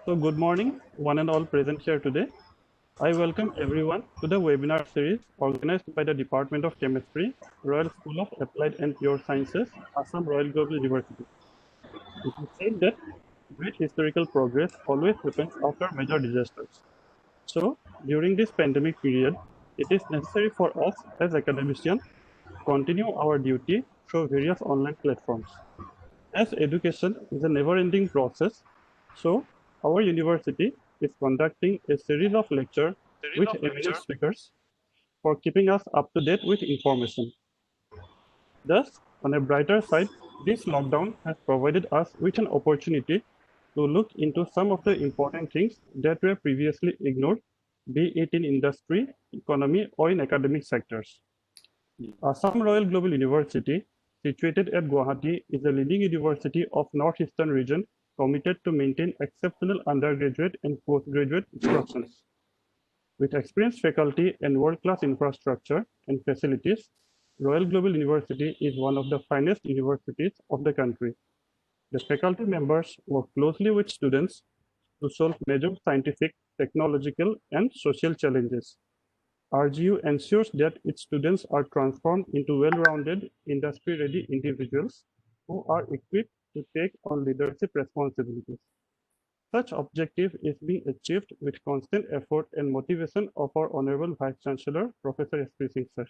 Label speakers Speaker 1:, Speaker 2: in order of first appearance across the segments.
Speaker 1: So good morning, one and all present here today. I welcome everyone to the webinar series organized by the Department of Chemistry, Royal School of Applied and Pure Sciences, Assam Royal Global University. It is said that great historical progress always happens after major disasters. So during this pandemic period, it is necessary for us as academicians to continue our duty through various online platforms. As education is a never-ending process, so our university is conducting a series of lectures with eminent speakers for keeping us up to date with information. Thus, on a brighter side, this lockdown has provided us with an opportunity to look into some of the important things that were previously ignored, be it in industry, economy, or in academic sectors. Assam Royal Global University, situated at Guwahati, is a leading university of northeastern region committed to maintain exceptional undergraduate and postgraduate instructions. With experienced faculty and world-class infrastructure and facilities, Royal Global University is one of the finest universities of the country. The faculty members work closely with students to solve major scientific, technological, and social challenges. RGU ensures that its students are transformed into well-rounded, industry-ready individuals who are equipped to take on leadership responsibilities. Such objective is being achieved with constant effort and motivation of our Honorable Vice Chancellor, Professor S.P. Singh Sir.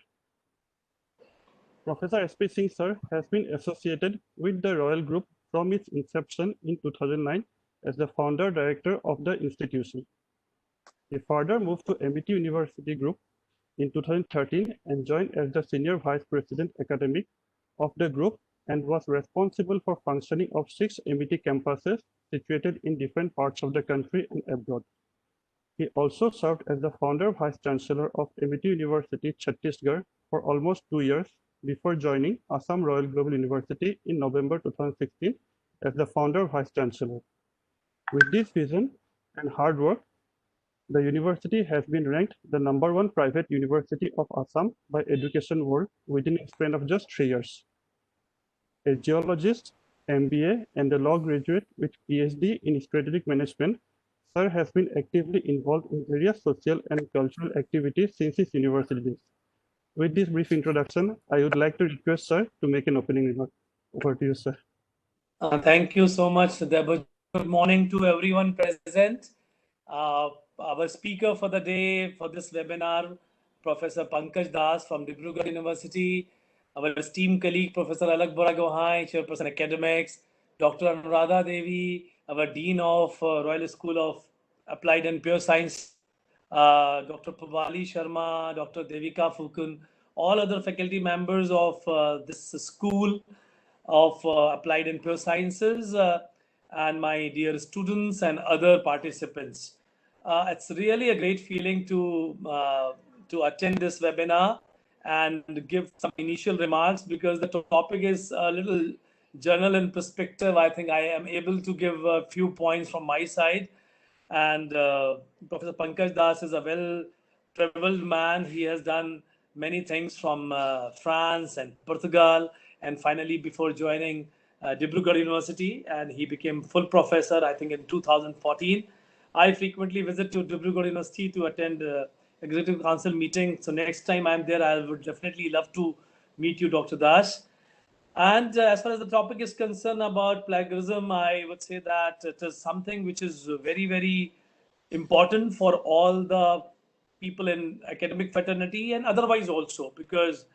Speaker 1: Professor S.P. Singh Sir has been associated with the Royal Group from its inception in 2009 as the founder director of the institution. He further moved to MIT University Group in 2013 and joined as the Senior Vice President Academic of the group and was responsible for functioning of 6 MIT campuses situated in different parts of the country and abroad. He also served as the founder Vice Chancellor of MIT University, Chhattisgarh for almost 2 years before joining Assam Royal Global University in November 2016 as the founder Vice Chancellor. With this vision and hard work, the university has been ranked the #1 private university of Assam by Education World within a span of just 3 years. A geologist, MBA, and a law graduate with PhD in strategic management, Sir has been actively involved in various social and cultural activities since his university days. With this brief introduction, I would like to request Sir to make an opening remark. Over to you, Sir.
Speaker 2: Thank you so much, Dibrugarh. Good morning to everyone present. Our speaker for the day for this webinar, Professor Pankaj Das from Dibrugarh University, our esteemed colleague, Professor Alak Boragawhai, Chairperson Academics, Dr. Anuradha Devi, our Dean of Royal School of Applied and Pure Science, Dr. Pavali Sharma, Dr. Devika Fukun, all other faculty members of this school of Applied and Pure Sciences, and my dear students and other participants. It's really a great feeling to attend this webinar and give some initial remarks because the topic is a little journal in perspective. I think I am able to give a few points from my side. And Professor Pankaj Das is a well-traveled man. He has done many things from France and Portugal, and finally, before joining Dibrugarh University, and he became full professor, I think, in 2014. I frequently visit to Dibrugarh University to attend Executive Council meeting. So next time I'm there, I would definitely love to meet you, Dr. Das. And as far as the topic is concerned about plagiarism, I would say that it is something which is very, very important for all the people in academic fraternity and otherwise also, because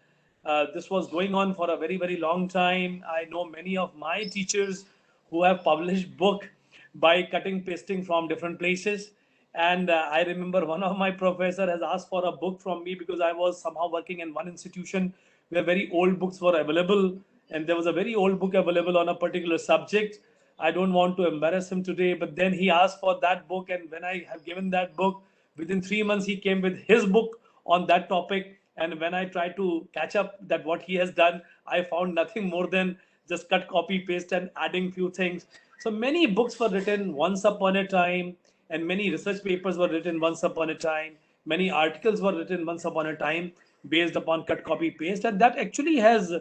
Speaker 2: this was going on for a very, very long time. I know many of my teachers who have published book by cutting, pasting from different places. And I remember one of my professor has asked for a book from me because I was somehow working in one institution where very old books were available. And there was a very old book available on a particular subject. I don't want to embarrass him today, but then he asked for that book. And when I have given that book, within 3 months, he came with his book on that topic. And when I tried to catch up that what he has done, I found nothing more than just cut, copy, paste, and adding few things. So many books were written once upon a time, and many research papers were written once upon a time. Many articles were written once upon a time based upon cut, copy, paste, and that actually has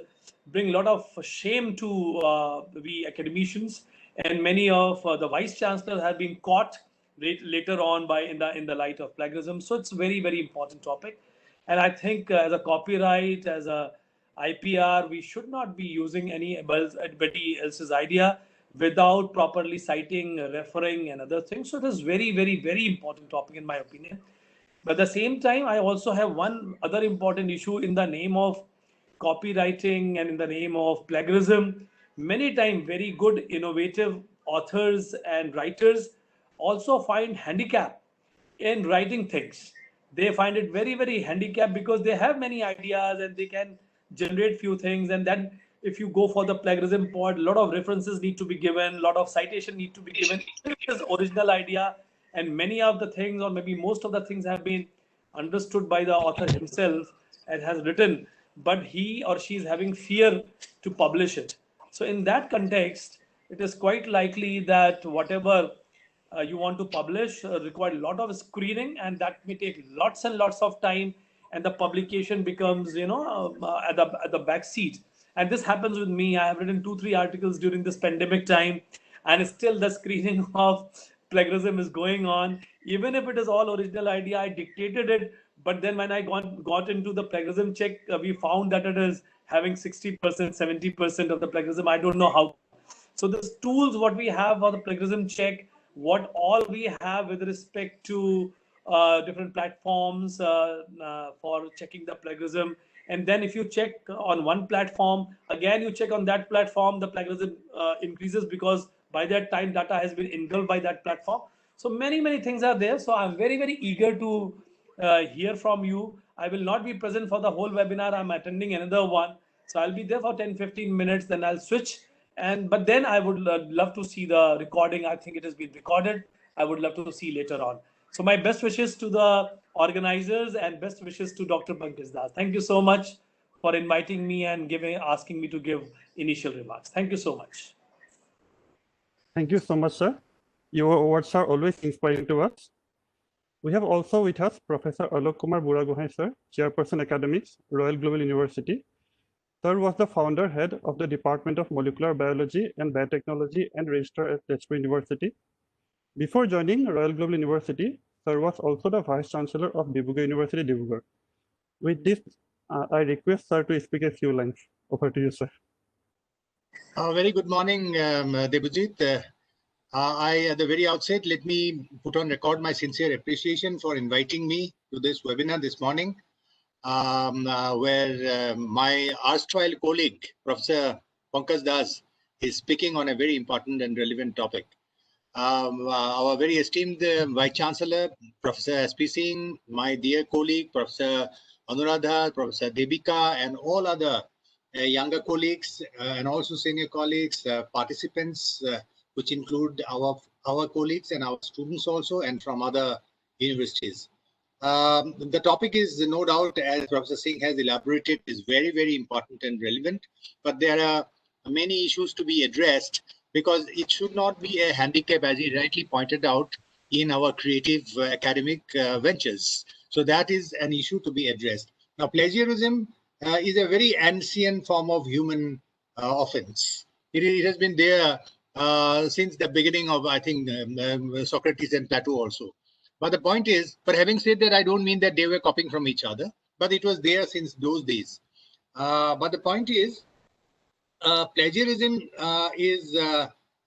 Speaker 2: bring a lot of shame to we academicians. And many of the vice chancellors have been caught later on by in the light of plagiarism. So it's very important topic, and I think as a copyright, as a IPR, we should not be using anybody else's idea without properly citing, referring, and other things. So it is very important topic in my opinion. But at the same time, I also have one other important issue in the name of copywriting and in the name of plagiarism. Many times, very good, innovative authors and writers also find handicap in writing things. They find it very handicapped because they have many ideas and they can generate few things. And then if you go for the plagiarism part, a lot of references need to be given, a lot of citation need to be given. If it is original idea, and many of the things, or maybe most of the things, have been understood by the author himself and has written, but he or she is having fear to publish it. So in that context, it is quite likely that whatever you want to publish require a lot of screening, and that may take lots and lots of time, and the publication becomes, at the back seat. And this happens with me. I have written 2 3 articles during this pandemic time, and still the screening of plagiarism is going on. Even if it is all original idea, I dictated it, but then when I got into the plagiarism check, we found that it is having 60%, 70% of the plagiarism. I don't know how. So these tools, what we have for the plagiarism check, what all we have with respect to different platforms for checking the plagiarism. And then if you check on one platform, again you check on that platform, the plagiarism increases because by that time data has been engulfed by that platform. So many things are there. So I'm very eager to hear from you. I will not be present for the whole webinar. I'm attending another one. So I'll be there for 10 15 minutes, then I'll switch. And but then I would love to see the recording. I think it has been recorded. I would love to see later on. So my best wishes to the organizers and best wishes to Dr. Pankaj Das. Thank you so much for inviting me and asking me to give initial remarks. Thank you so much.
Speaker 1: Thank you so much, sir. Your words are always inspiring to us. We have also with us Professor Alok Kumar Buragohai, sir, Chairperson Academics, Royal Global University. Sir was the founder head of the Department of Molecular Biology and Biotechnology and Registrar at Tezpur University. Before joining Royal Global University, sir was also the Vice Chancellor of Dibrugarh University, Dibrugarh. With this, I request sir to speak a few lines. Over to you, sir.
Speaker 3: Very good morning, Debujit. At the very outset, let me put on record my sincere appreciation for inviting me to this webinar this morning, where my erstwhile colleague, Professor Pankaj Das, is speaking on a very important and relevant topic. Our very esteemed Vice Chancellor, Professor S.P. Singh, my dear colleague, Professor Anuradha, Professor Debika, and all other younger colleagues and also senior colleagues, participants, which include our colleagues and our students also, and from other universities. The topic is no doubt, as Professor Singh has elaborated, is very important and relevant, but there are many issues to be addressed because it should not be a handicap, as he rightly pointed out, in our creative academic ventures. So that is an issue to be addressed. Now, plagiarism is a very ancient form of human offense. It has been there since the beginning of, I think, Socrates and Plato also. But the point is, but having said that, I don't mean that they were copying from each other, but it was there since those days. But the point is, plagiarism is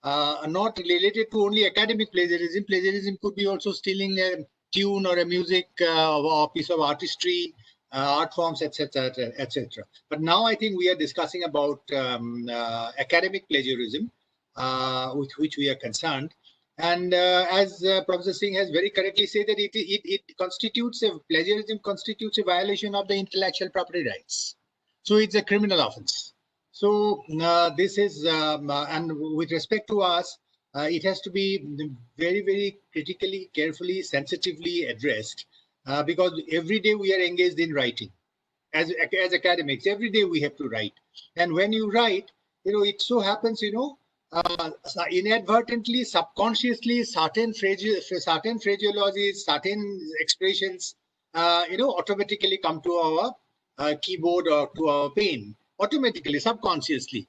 Speaker 3: not related to only academic plagiarism. Plagiarism could be also stealing a tune or a music or a piece of artistry, art forms, etc., etc. But now I think we are discussing about academic plagiarism, with which we are concerned. And as Professor Singh has very correctly said, that it constitutes plagiarism constitutes a violation of the intellectual property rights. So it's a criminal offense. So this is, and with respect to us, it has to be very critically, carefully, sensitively addressed, because every day we are engaged in writing. As academics, every day we have to write. And when you write, it so happens, inadvertently, subconsciously, certain phraseologies, certain expressions, automatically come to our keyboard or to our pen, automatically, subconsciously.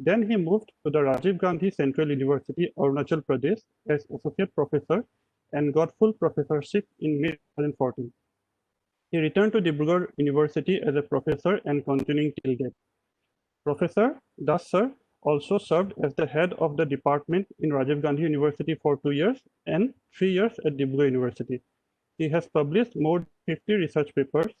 Speaker 1: Then he moved to the Rajiv Gandhi Central University, Arunachal Pradesh, as associate professor and got full professorship in May 2014. He returned to Dibrugarh University as a professor and continuing till date. Professor Das Sir also served as the head of the department in Rajiv Gandhi University for 2 years and 3 years at Dibrugarh University. He has published more than 50 research papers,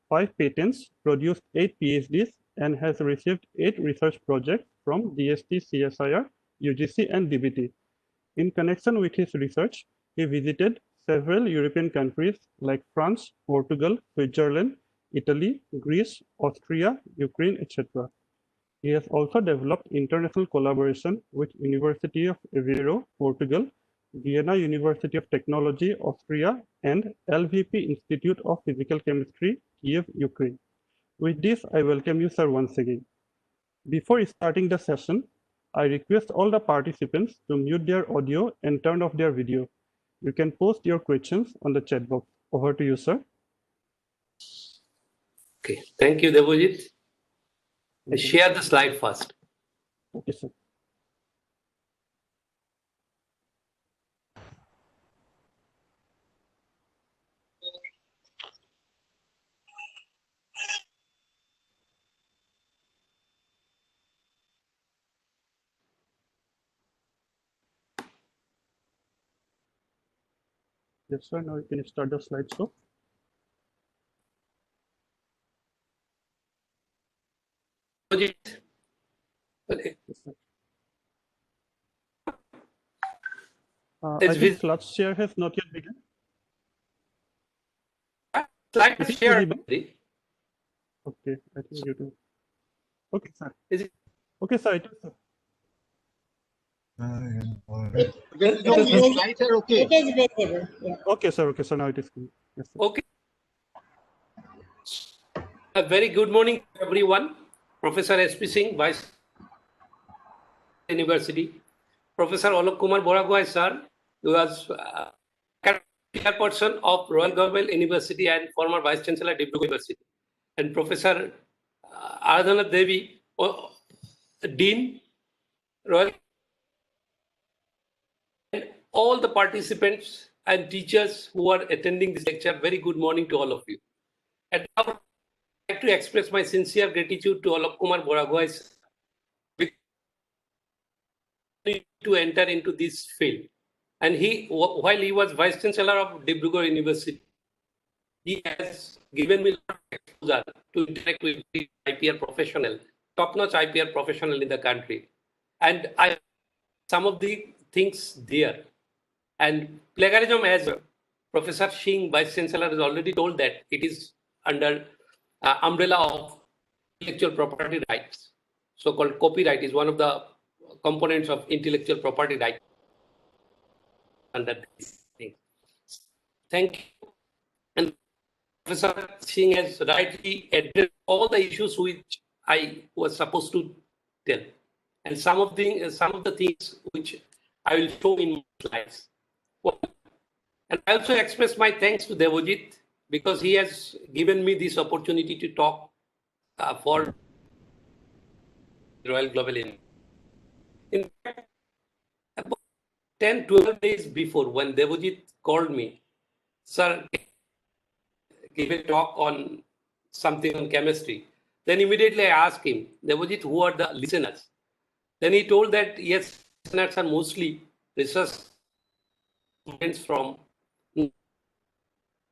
Speaker 1: 5 patents, produced 8 PhDs, and has received 8 research projects from DST, CSIR, UGC, and DBT. In connection with his research, he visited several European countries like France, Portugal, Switzerland, Italy, Greece, Austria, Ukraine, etc. He has also developed international collaboration with University of Aveiro, Portugal, Vienna University of Technology, Austria, and LVP Institute of Physical Chemistry, Kiev, Ukraine. With this, I welcome you, sir, once again. Before starting the session, I request all the participants to mute their audio and turn off their video. You can post your questions on the chat box. Over to you, sir.
Speaker 4: Okay, thank you, Debojit. Share the slide first.
Speaker 1: Okay, sir. Yes, sir. Now you can start the slideshow.
Speaker 4: Okay.
Speaker 1: Yes, sir.
Speaker 4: It's
Speaker 1: I think slide share has not yet begun.
Speaker 4: Slide
Speaker 1: Is it
Speaker 4: share.
Speaker 1: visible? Okay, I think you do. Okay, sir.
Speaker 4: Is it?
Speaker 1: Okay, sir. It is, sir.
Speaker 3: The slides are okay.
Speaker 5: It is visible. Yeah.
Speaker 1: Okay, sir. Okay, so now it is clear. Yes, sir.
Speaker 4: Okay. A very good morning, everyone. Professor S.P. Singh, Vice University. Professor Alok Kumar Boragoy, sir, who was chairperson of Royal Government University and former Vice Chancellor Dibrugarh University. And Professor Aradhana Devi, Dean, Royal, and all the participants and teachers who are attending this lecture, very good morning to all of you. And now I would like to express my sincere gratitude to Alok Kumar Boragoy to enter into this field. And while he was Vice Chancellor of Dibrugarh University, he has given me a lot of exposure to interact with IPR professional, top-notch IPR professional in the country. And some of the things there. And plagiarism, as Professor Singh, Vice Chancellor, has already told that it is under umbrella of intellectual property rights. So-called copyright is one of the components of intellectual property rights under these things. Thank you. And Professor Singh has rightly addressed all the issues which I was supposed to tell, and some of the things which I will show in my slides. And I also express my thanks to Debojit because he has given me this opportunity to talk for Royal Global University. In fact, about 10-12 days before, when Debojit called me, sir, give a talk on something on chemistry. Then immediately I asked him, Debojit, who are the listeners? Then he told that, yes, listeners are mostly research students from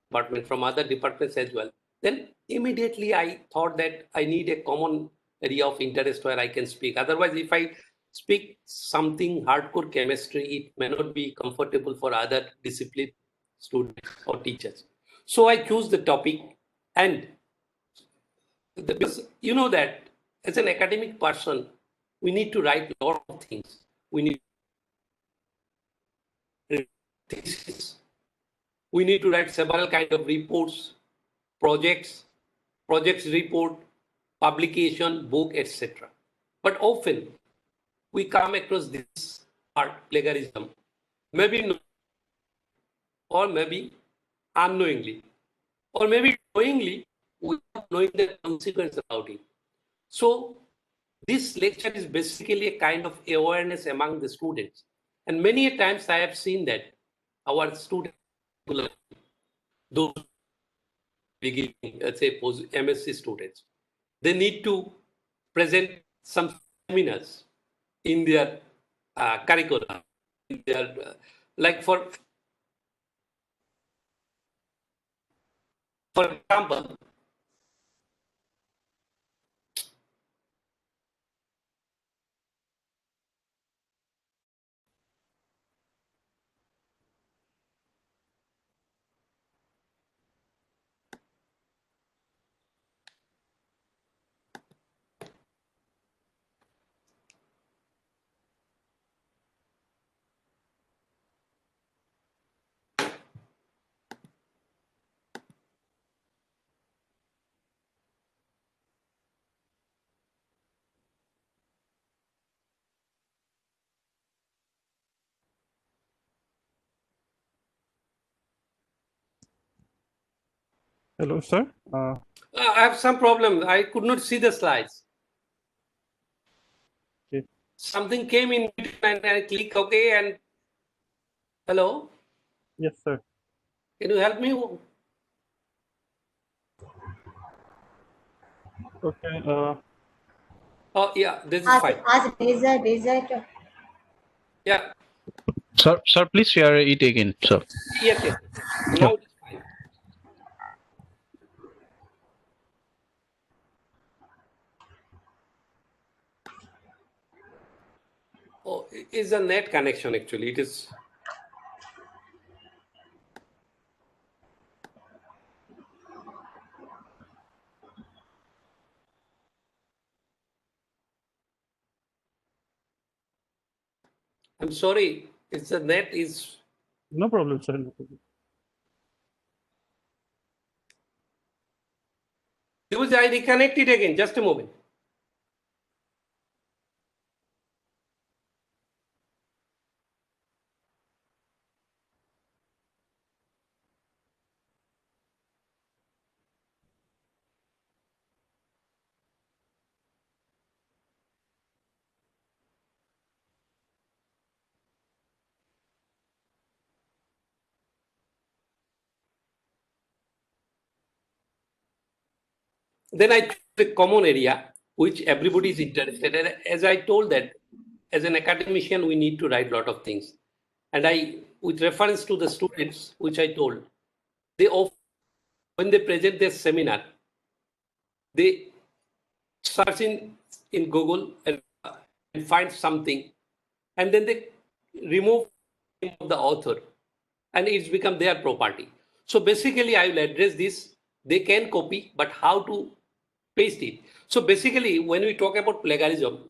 Speaker 4: department, from other departments as well. Then immediately I thought that I need a common area of interest where I can speak. Otherwise, if I speak something hardcore chemistry, it may not be comfortable for other discipline students or teachers. So I choose the topic, and because you know that as an academic person, we need to write a lot of things. We need thesis. We need to write several kind of reports, projects report, publication, book, etc. But often we come across this part, plagiarism, maybe not, or maybe unknowingly, or maybe knowingly without knowing the consequence about it. So this lecture is basically a kind of awareness among the students. And many a times I have seen that our students, those beginning, let's say MSc students, they need to present some seminars in their curriculum, in their, like for example,
Speaker 1: Hello, sir.
Speaker 4: I have some problem. I could not see the slides.
Speaker 1: Okay.
Speaker 4: Something came in and I click OK and hello.
Speaker 1: Yes, sir.
Speaker 4: Can you help me?
Speaker 1: Okay.
Speaker 4: Oh yeah, this is fine.
Speaker 5: Ask Desert.
Speaker 4: Yeah.
Speaker 6: Sir, please share it again, sir.
Speaker 4: Yes, yes. Now it is fine. Oh, it is a net connection actually. It is. I'm sorry. It's the net is.
Speaker 1: No problem, sir. No problem.
Speaker 4: Because I reconnect it again. Just a moment. Then I choose the common area which everybody is interested in. As I told that, as an academician, we need to write a lot of things. And with reference to the students, which I told, they often, when they present their seminar, they search in Google and find something, and then they remove the name of the author, and it's become their property. So basically, I will address this. They can copy, but how to paste it? So basically, when we talk about plagiarism,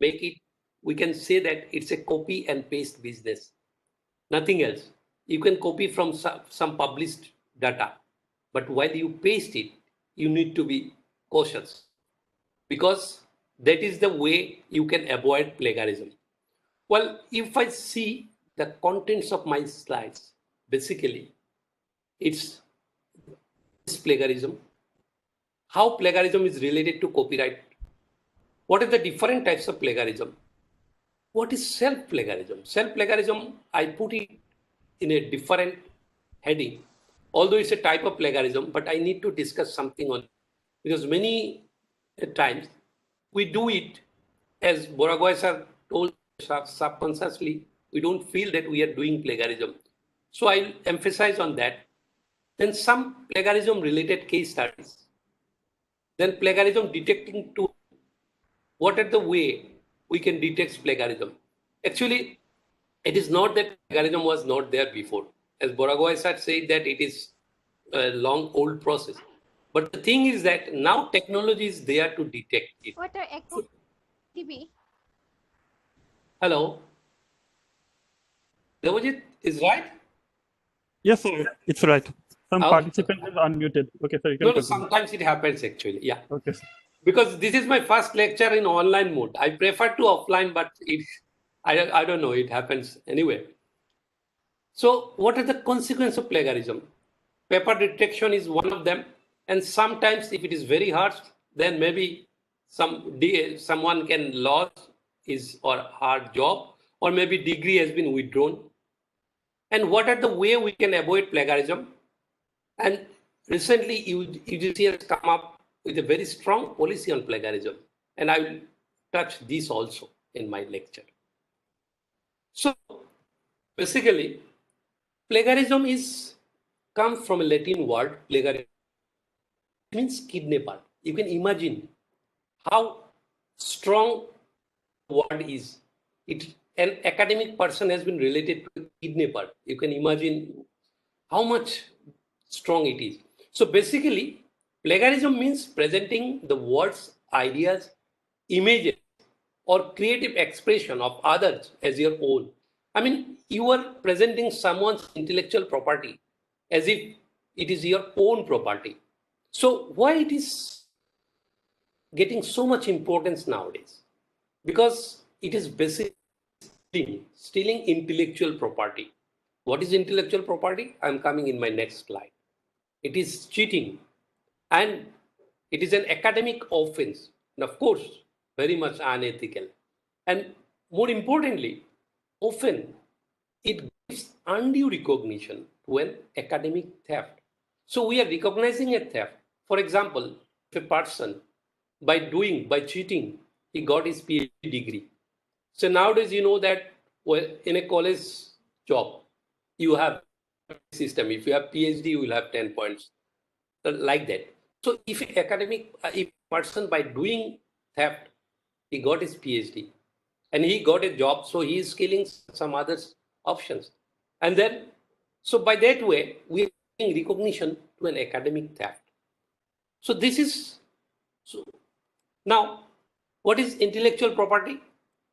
Speaker 4: we can say that it's a copy and paste business. Nothing else. You can copy from some published data, but while you paste it, you need to be cautious, because that is the way you can avoid plagiarism. Well, if I see the contents of my slides, basically, it's plagiarism, how plagiarism is related to copyright, what are the different types of plagiarism, what is self-plagiarism. Self-plagiarism, I put it in a different heading, although it's a type of plagiarism, but I need to discuss something on it, because many times we do it, as Boragoy sir told, subconsciously, we don't feel that we are doing plagiarism. So I'll emphasize on that. Then some plagiarism related case studies. Then plagiarism detecting tool. What are the way we can detect plagiarism? Actually, it is not that plagiarism was not there before. As Boragoy sir said that it is a long old process. But the thing is that now technology is there to detect it.
Speaker 7: What are echo TV?
Speaker 4: Hello. Devojit is right?
Speaker 1: Yes, sir. It's right. Some
Speaker 4: Okay.
Speaker 1: participant is unmuted. Okay, sir. You can
Speaker 4: No,
Speaker 1: continue.
Speaker 4: sometimes it happens actually. Yeah.
Speaker 1: Okay, sir.
Speaker 4: Because this is my first lecture in online mode. I prefer to offline, but I don't know, it happens anyway. So what are the consequences of plagiarism? Paper detection is one of them. And sometimes if it is very harsh, then maybe someone can lose his or her job, or maybe degree has been withdrawn. And what are the way we can avoid plagiarism? And recently, UGC has come up with a very strong policy on plagiarism, and I will touch this also in my lecture. So basically, plagiarism comes from a Latin word, plagiarism means kidnapper. You can imagine how strong the word is. An academic person has been related to a kidnapper. You can imagine how much strong it is. So basically, plagiarism means presenting the words, ideas, images, or creative expression of others as your own. I mean, you are presenting someone's intellectual property as if it is your own property. So why it is getting so much importance nowadays? Because it is basically stealing intellectual property. What is intellectual property? I'm coming in my next slide. It is cheating, and it is an academic offense, and of course, very much unethical. And more importantly, often it gives undue recognition to an academic theft. So we are recognizing a theft. For example, if a person by cheating, he got his PhD degree. So nowadays, you know that in a college job, you have system. If you have PhD, you will have 10 points, like that. So if if person by doing theft, he got his PhD and he got a job, so he is killing some other options. And then, so by that way, we are giving recognition to an academic theft. So this is, so now, what is intellectual property?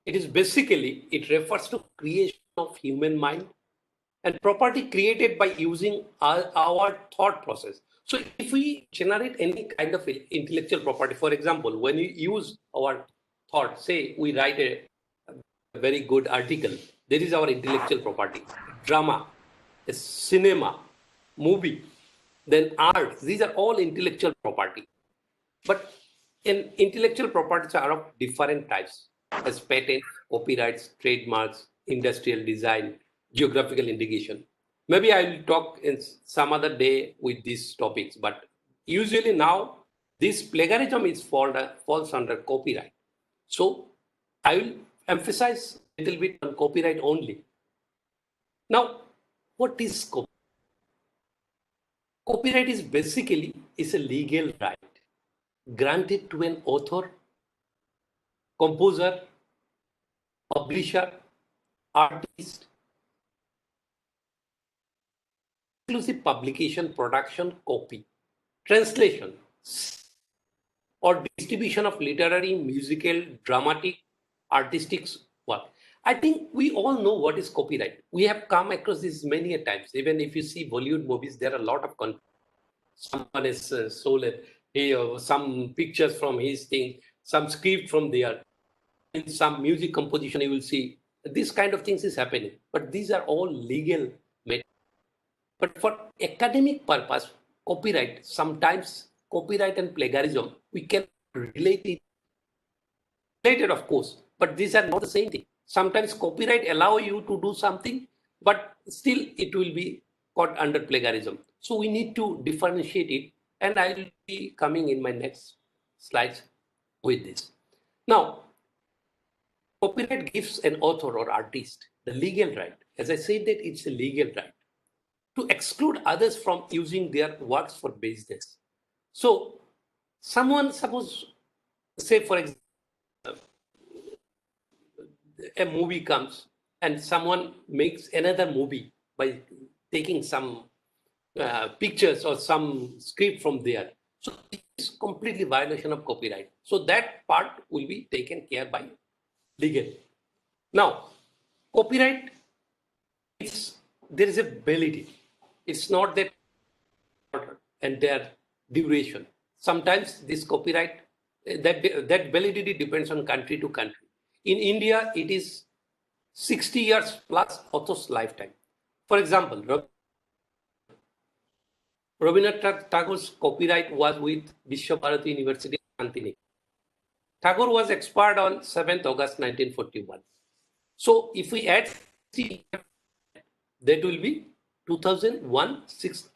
Speaker 4: It is basically, it refers to creation of human mind and property created by using our thought process. So if we generate any kind of intellectual property, for example, when we use our thought, say we write a very good article, there is our intellectual property. Drama, a cinema, movie, then art, these are all intellectual property. But intellectual properties are of different types, as patents, copyrights, trademarks, industrial design, geographical indication. Maybe I will talk in some other day with these topics, but usually now this plagiarism falls under copyright. So I will emphasize a little bit on copyright only. Now, what is copyright? Copyright is basically a legal right granted to an author, composer, publisher, artist, exclusive publication, production, copy, translation, or distribution of literary, musical, dramatic, artistic work. I think we all know what is copyright. We have come across this many a times. Even if you see Bollywood movies, there are a lot of content. Someone has sold it. Some pictures from his thing, some script from there. In some music composition, you will see this kind of things is happening. But these are all legal matters. But for academic purpose, copyright, sometimes copyright and plagiarism, we can relate it. Related, of course, but these are not the same thing. Sometimes copyright allow you to do something, but still it will be caught under plagiarism. So we need to differentiate it, and I will be coming in my next slides with this. Now, copyright gives an author or artist the legal right, as I said that it's a legal right, to exclude others from using their works for business. So someone, suppose, say for example, a movie comes and someone makes another movie by taking some pictures or some script from there. So it's completely violation of copyright. So that part will be taken care by legal. Now, copyright, there is a validity. It's not that entire duration. Sometimes this copyright, that validity depends on country to country. In India, it is 60 years plus author's lifetime. For example, Rabindranath Tagore's copyright was with Vishwabharati University, Shantiniketan. Tagore was expired on 7th August 1941. So if we add, that will be 2001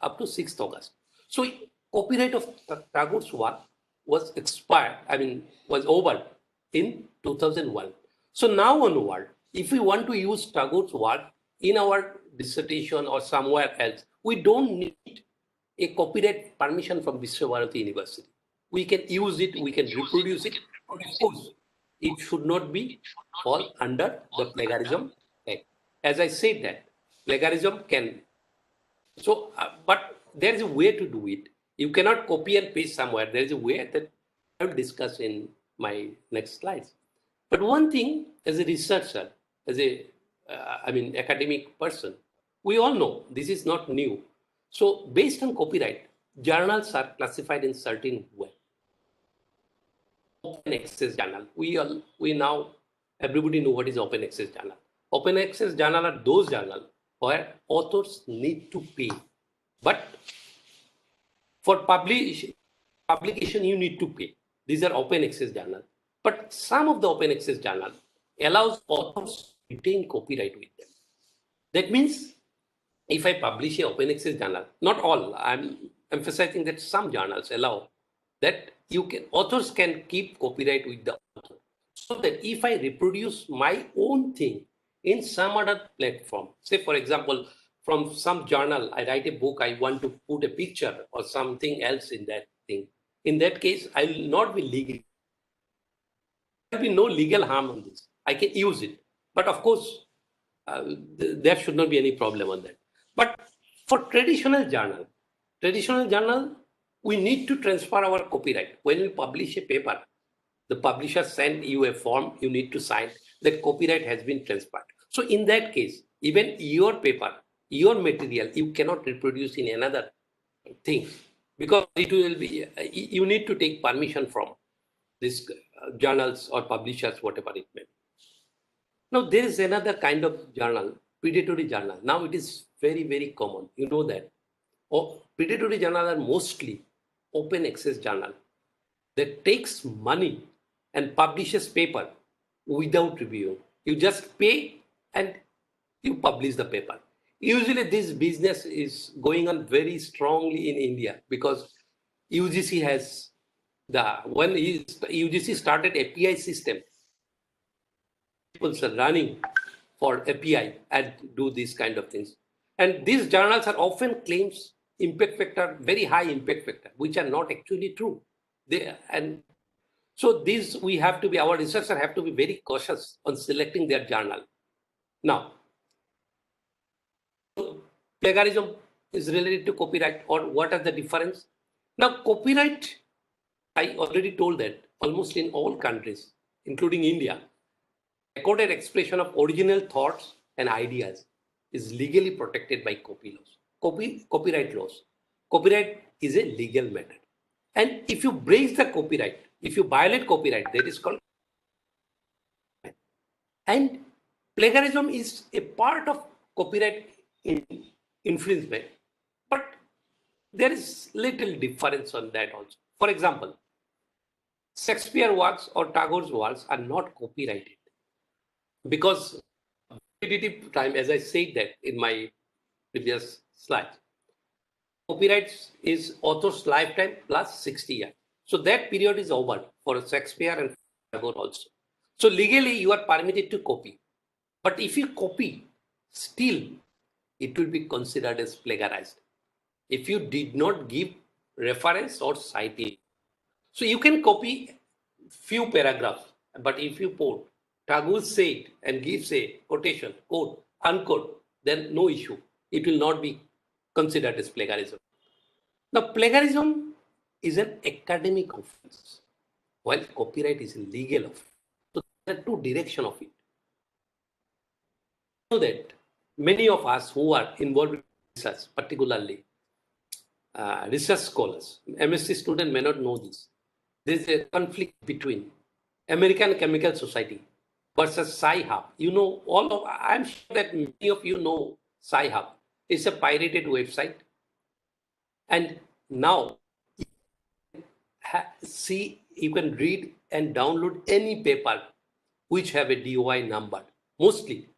Speaker 4: up to 6th August. So copyright of Tagore's work was expired, was over in 2001. So now onward, if we want to use Tagore's work in our dissertation or somewhere else, we don't need a copyright permission from Vishwabharati University. We can use it, we can reproduce it. Of course, it should not be fall under the plagiarism act. As I said that, plagiarism can. So, but there is a way to do it. You cannot copy and paste somewhere. There is a way that I will discuss in my next slides. But one thing, as a researcher, as a academic person, we all know this is not new. So, based on copyright, journals are classified in certain way. Open access journal. We now everybody know what is open access journal. Open access journal are those journals where authors need to pay, but for publication you need to pay. These are open access journals. But some of the open access journals allows authors to retain copyright with them. That means if I publish a open access journal, not all, I'm emphasizing that some journals allow that authors can keep copyright with the author. So that if I reproduce my own thing in some other platform, say for example, from some journal, I write a book, I want to put a picture or something else in that thing. In that case, I will not be legal. There will be no legal harm on this. I can use it. But of course, there should not be any problem on that. But for traditional journal, we need to transfer our copyright. When we publish a paper, the publisher send you a form, you need to sign that copyright has been transferred. So in that case, even your paper, your material, you cannot reproduce in another thing because it will be, you need to take permission from these journals or publishers, whatever it may be. Now there is another kind of journal, predatory journal. Now it is very, very common. You know that. Predatory journals are mostly open access journal that takes money and publishes paper without review. You just pay and you publish the paper. Usually this business is going on very strongly in India because UGC has when UGC started API system, people are running for API and do these kind of things. And these journals are often claims impact factor, very high impact factor, which are not actually true. So these our researchers have to be very cautious on selecting their journal. Now, plagiarism is related to copyright, or what are the difference? Now, copyright, I already told that almost in all countries, including India, recorded expression of original thoughts and ideas is legally protected by copyright laws. Copyright is a legal matter. And if you break the copyright, if you violate copyright, that is called. And plagiarism is a part of copyright infringement. But there is little difference on that also. For example, Shakespeare works or Tagore's works are not copyrighted because validity time, as I said that in my previous slide, copyright is author's lifetime plus 60 years. So that period is over for Shakespeare and Tagore also. So legally you are permitted to copy. But if you copy, still it will be considered as plagiarized. If you did not give reference or citation. So you can copy few paragraphs, but if you put Tagore said and gives a quotation, quote, unquote, then no issue. It will not be considered as plagiarism. Now, plagiarism is an academic offense, while copyright is a legal offense. So there are two directions of it. You know that many of us who are involved in research, particularly research scholars, MSc students may not know this. There is a conflict between American Chemical Society versus Sci-Hub. You know, I'm sure that many of you know Sci-Hub. It's a pirated website. And now you can read and download any paper which have a DOI number. Mostly,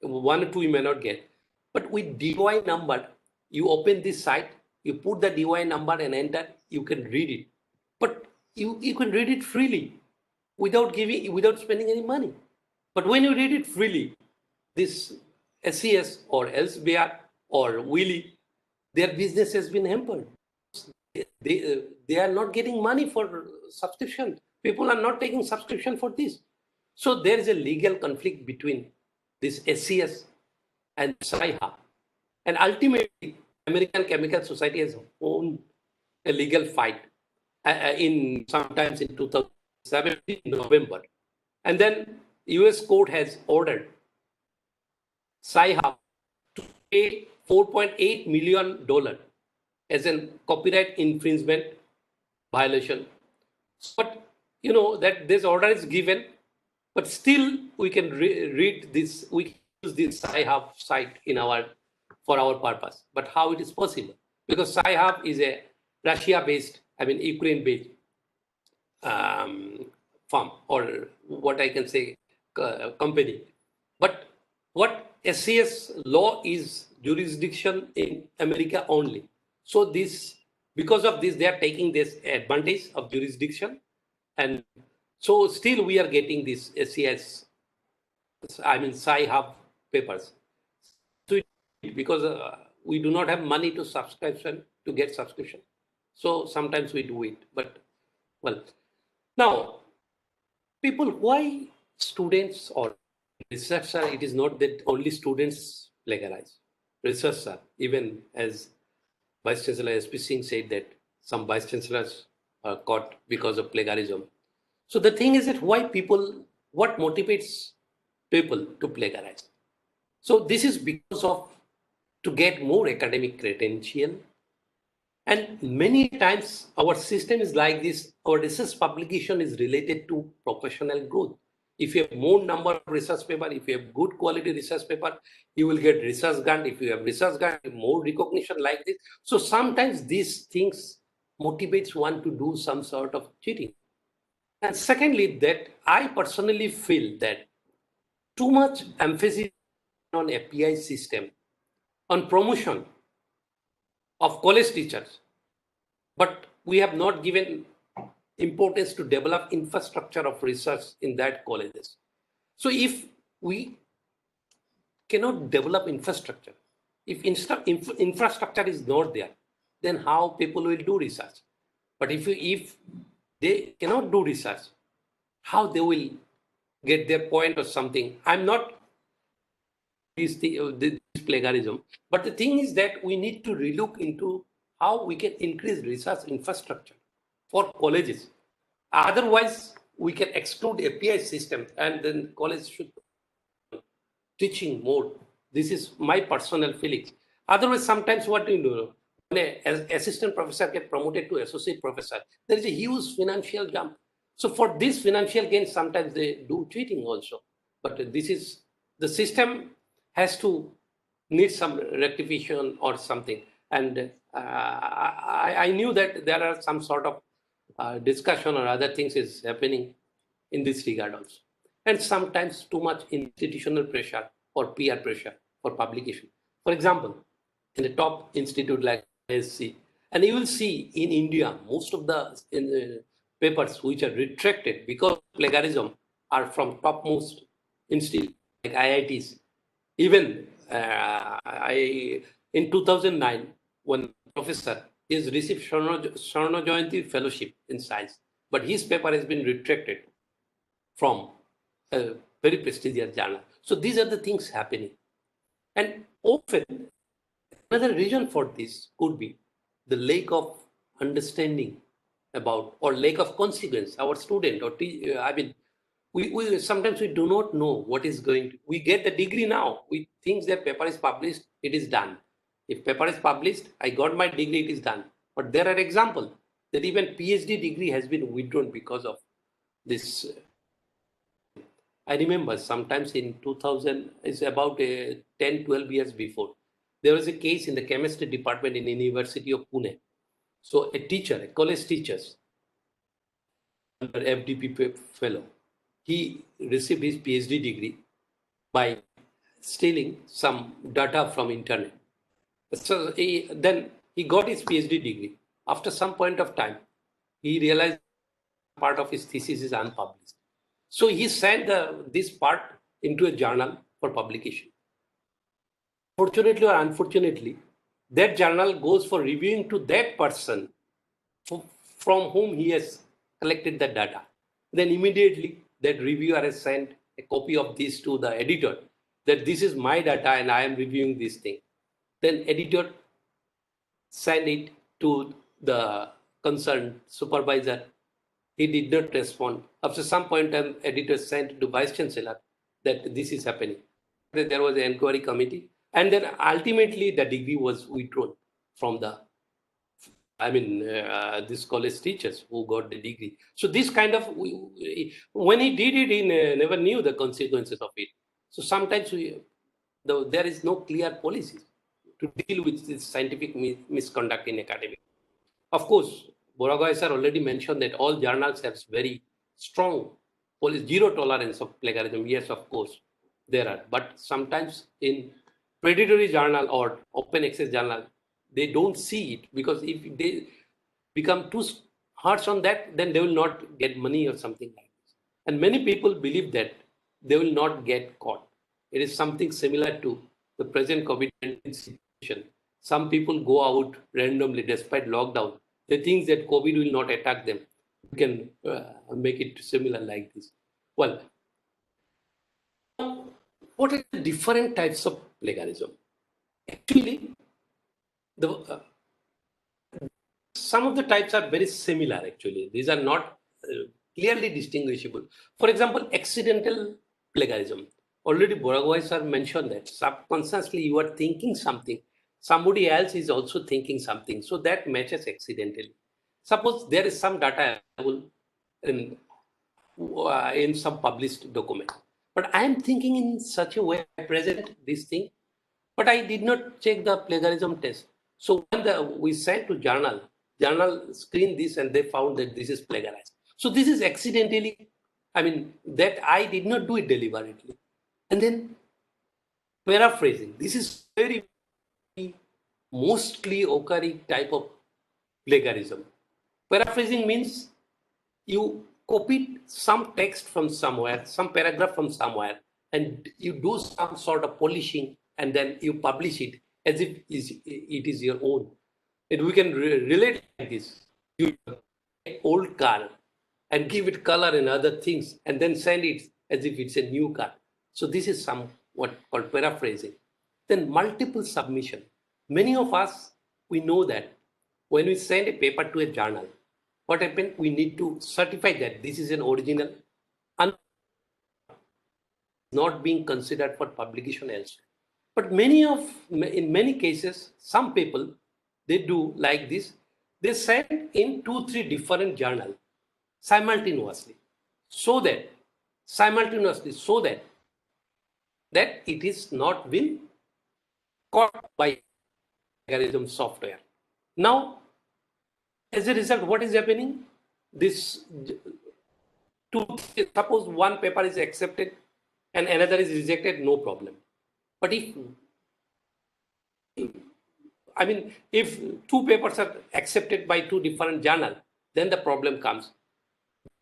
Speaker 4: 1 or 2 you may not get. But with DOI number, you open this site, you put the DOI number and enter, you can read it. But you can read it freely without spending any money. But when you read it freely, this SES or Elsewhere or Willy, their business has been hampered. They are not getting money for subscription. People are not taking subscription for this. So there is a legal conflict between this SES and SciHub. And ultimately, American Chemical Society has won a legal fight sometimes in 2017 November. And then US court has ordered SciHub to pay $4.8 million as a copyright infringement violation. But you know that this order is given, but still we can read this, we can use this SciHub site for our purpose. But how it is possible? Because SciHub is a Russia-based, Ukraine-based firm, or what I can say, company. But what SCS law is jurisdiction in America only. So because of this, they are taking this advantage of jurisdiction. And so still we are getting this SCS, SciHub papers. So because we do not have money to get subscription. So sometimes we do it, but well, now people, why students or researcher, it is not that only students plagiarize. Researcher, even as Vice Chancellor S.P. Singh said that some Vice Chancellors are caught because of plagiarism. So the thing is that what motivates people to plagiarize? So this is because of to get more academic credential. And many times our system is like this. Our research publication is related to professional growth. If you have more number of research paper, if you have good quality research paper, you will get research grant. If you have research grant, more recognition like this. So sometimes these things motivates one to do some sort of cheating. And secondly, that I personally feel that too much emphasis on API system, on promotion of college teachers, but we have not given importance to develop infrastructure of research in that colleges. So if we cannot develop infrastructure, if infrastructure is not there, then how people will do research? But if they cannot do research, how they will get their point or something? I'm not this plagiarism, but the thing is that we need to relook into how we can increase research infrastructure for colleges. Otherwise, we can exclude API system and then college should teaching more. This is my personal feelings. Otherwise, sometimes what you do, when an assistant professor gets promoted to associate professor, there is a huge financial jump. So for this financial gain, sometimes they do cheating also. But this is, the system has to need some rectification or something. And I knew that there are some sort of discussion or other things is happening in this regard also. And sometimes too much institutional pressure or peer pressure for publication. For example, in a top institute like ISC, and you will see in India, most of the papers which are retracted because of plagiarism are from topmost institutes like IITs. Even in 2009, one professor is received Swarna Jayanti Fellowship in Science, but his paper has been retracted from a very prestigious journal. So these are the things happening. And often, another reason for this could be the lack of understanding about or lack of consequence. Our student or we sometimes we do not know what is going to, we get the degree now. We think that paper is published, it is done. If paper is published, I got my degree, it is done. But there are examples that even PhD degree has been withdrawn because of this. I remember sometimes in 2000, it's about 10, 12 years before, there was a case in the chemistry department in the University of Pune. So a teacher, a college teacher, FDP fellow. He received his PhD degree by stealing some data from internet. So then he got his PhD degree. After some point of time, he realized part of his thesis is unpublished. So he sent this part into a journal for publication. Fortunately or unfortunately, that journal goes for reviewing to that person from whom he has collected the data. Then immediately that reviewer has sent a copy of this to the editor, that this is my data and I am reviewing this thing. Then editor sent it to the concerned supervisor. He did not respond. After some point time, editor sent to vice chancellor that this is happening. There was an inquiry committee, and then ultimately the degree was withdrawn from the, this college teachers who got the degree. So this kind of, when he did it, he never knew the consequences of it. So sometimes there is no clear policy to deal with this scientific misconduct in academic. Of course, Boragoy sir already mentioned that all journals have very strong policy, zero tolerance of plagiarism. Yes, of course, there are. But sometimes in predatory journal or open access journal, they don't see it, because if they become too harsh on that, then they will not get money or something like this. And many people believe that they will not get caught. It is something similar to the present COVID-19 situation. Some people go out randomly despite lockdown. They think that COVID will not attack them. We can make it similar like this. Well, what are the different types of plagiarism? Actually, some of the types are very similar actually. These are not clearly distinguishable. For example, accidental plagiarism. Already Boragoy sir mentioned that subconsciously you are thinking something, somebody else is also thinking something, so that matches accidentally. Suppose there is some data available in some published document, but I am thinking in such a way I present this thing, but I did not check the plagiarism test. So when we sent to journal screened this and they found that this is plagiarized. So this is accidentally, that I did not do it deliberately. And then paraphrasing. This is very mostly occurring type of plagiarism. Paraphrasing means you copied some text from somewhere, some paragraph from somewhere, and you do some sort of polishing, and then you publish it as if it is your own. And we can relate like this. You take old car and give it color and other things, and then send it as if it's a new car. So this is what called paraphrasing. Then multiple submission. Many of us, we know that when we send a paper to a journal, what happened? We need to certify that this is an original and not being considered for publication elsewhere. But in many cases, some people, they do like this. They send in 2-3 different journals simultaneously, so that it is not been caught by plagiarism software. Now, as a result, what is happening? Suppose one paper is accepted and another is rejected, no problem. But if two papers are accepted by 2 different journals, then the problem comes.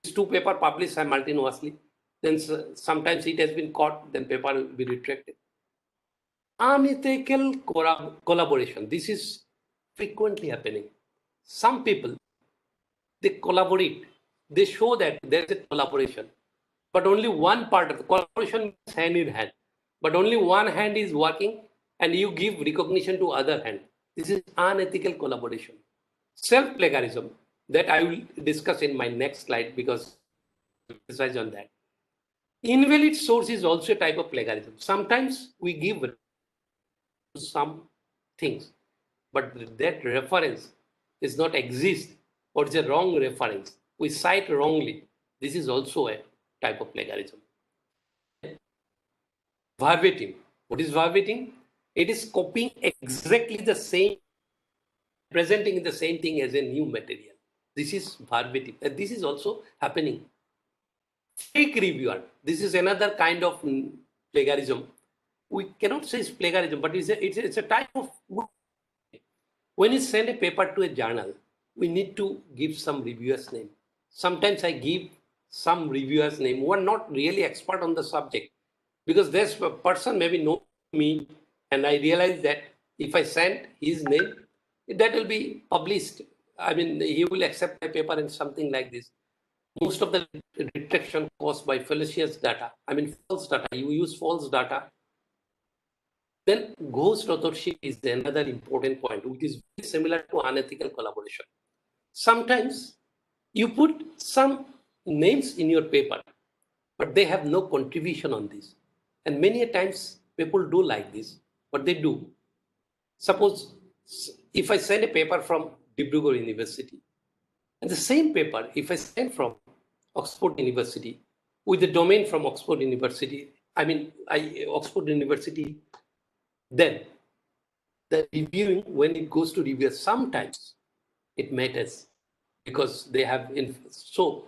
Speaker 4: These 2 papers published simultaneously, then sometimes it has been caught, then paper will be retracted. Unethical collaboration. This is frequently happening. Some people, they collaborate. They show that there is a collaboration, but only one part of the collaboration is hand in hand, but only one hand is working and you give recognition to other hand. This is unethical collaboration. Self-plagiarism, that I will discuss in my next slide because emphasize on that. Invalid source is also a type of plagiarism. Sometimes we give some things, but that reference does not exist or it's a wrong reference. We cite wrongly. This is also a type of plagiarism. Verbatim. What is verbatim? It is copying exactly the same, presenting the same thing as a new material. This is verbatim. This is also happening. Fake reviewer. This is another kind of plagiarism. We cannot say it's plagiarism, but it's a type of. When you send a paper to a journal, we need to give some reviewer's name. Sometimes I give some reviewer's name who are not really expert on the subject, because this person maybe knows me, and I realize that if I send his name, that will be published. I mean, he will accept my paper and something like this. Most of the detection caused by fallacious data, I mean false data, you use false data. Then ghost authorship is another important point, which is very similar to unethical collaboration. Sometimes you put some names in your paper, but they have no contribution on this. And many times people do like this, but they do. Suppose if I send a paper from Dibrugarh University, and the same paper, if I send from Oxford University with the domain from Oxford University, Oxford University, then the reviewing, when it goes to review, sometimes it matters because they have. So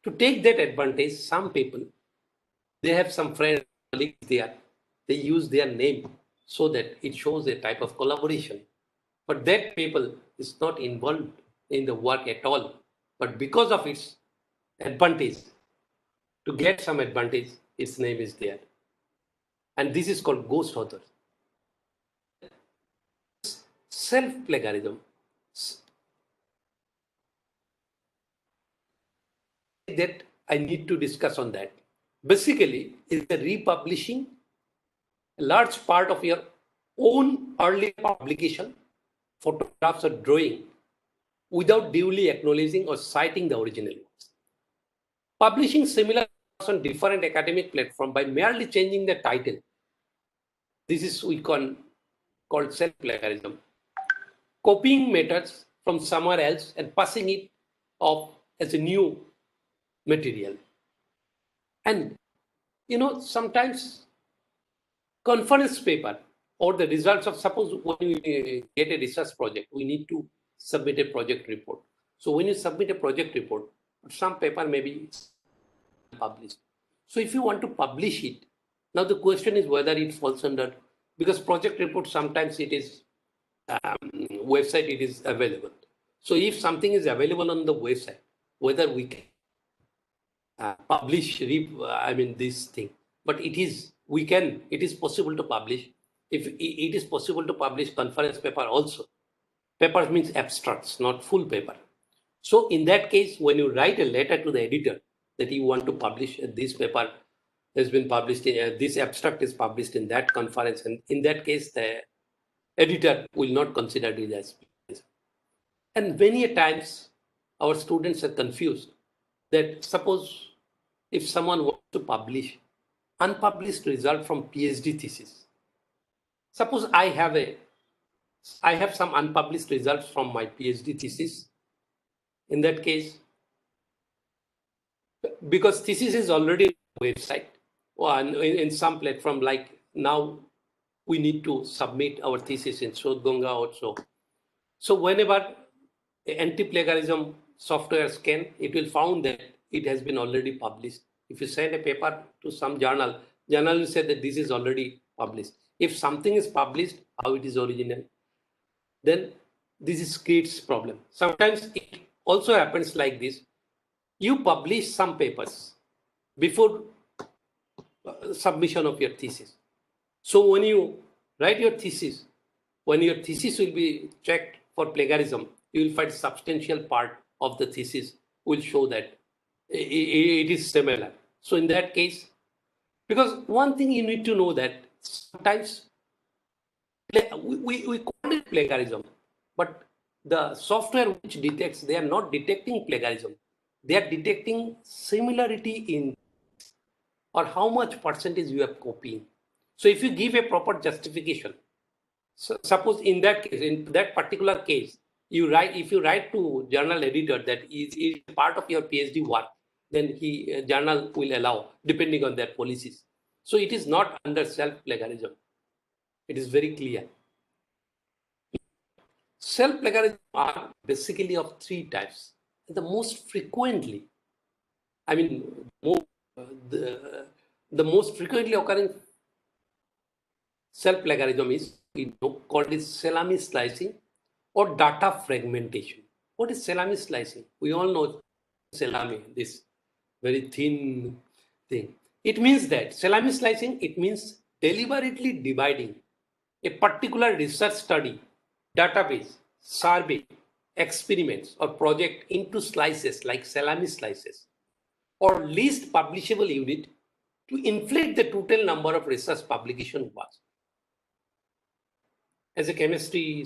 Speaker 4: to take that advantage, some people, they have some friends, colleagues there, they use their name so that it shows a type of collaboration. But that people is not involved in the work at all. But because of its advantage, to get some advantage, its name is there. And this is called ghost author. Self-plagiarism. That I need to discuss on that. Basically, is the republishing a large part of your own early publication, photographs or drawing, without duly acknowledging or citing the original works. Publishing similar on different academic platforms by merely changing the title. This is called self-plagiarism. Copying methods from somewhere else and passing it off as a new material. And sometimes conference paper or the results of, suppose when we get a research project, we need to submit a project report. So when you submit a project report, some paper may be published. So if you want to publish it, now the question is whether it falls under, because project report sometimes it is website, it is available. So if something is available on the website, whether we can publish this thing, but it is possible to publish. If it is possible to publish conference paper also. Paper means abstracts, not full paper. So in that case, when you write a letter to the editor that you want to publish this paper has been published, this abstract is published in that conference, and in that case the editor will not consider it as. And many times our students are confused that suppose if someone wants to publish unpublished result from PhD thesis. Suppose I have some unpublished results from my PhD thesis. In that case, because thesis is already on the website or in some platform, like now we need to submit our thesis in Shodhganga also. So whenever anti-plagiarism software scan, it will found that it has been already published. If you send a paper to some journal will say that this is already published. If something is published, how it is original, then this creates problem. Sometimes it also happens like this. You publish some papers before submission of your thesis. So when you write your thesis, when your thesis will be checked for plagiarism, you will find substantial part of the thesis will show that it is similar. So in that case, because one thing you need to know that sometimes we call it plagiarism, but the software which detects, they are not detecting plagiarism. They are detecting similarity in or how much percentage you have copying. So if you give a proper justification, so suppose in that case, in that particular case, if you write to journal editor that is part of your PhD work, then journal will allow depending on their policies. So it is not under self-plagiarism. It is very clear. Self-plagiarism are basically of three types. the most frequently, I mean, the most frequently occurring self-plagiarism is called as salami slicing or data fragmentation. What is salami slicing? We all know salami, this very thin thing. It means that salami slicing, it means deliberately dividing a particular research study, database, survey, experiments, or project into slices like salami slices or least publishable unit to inflate the total number of research publication was. As a chemistry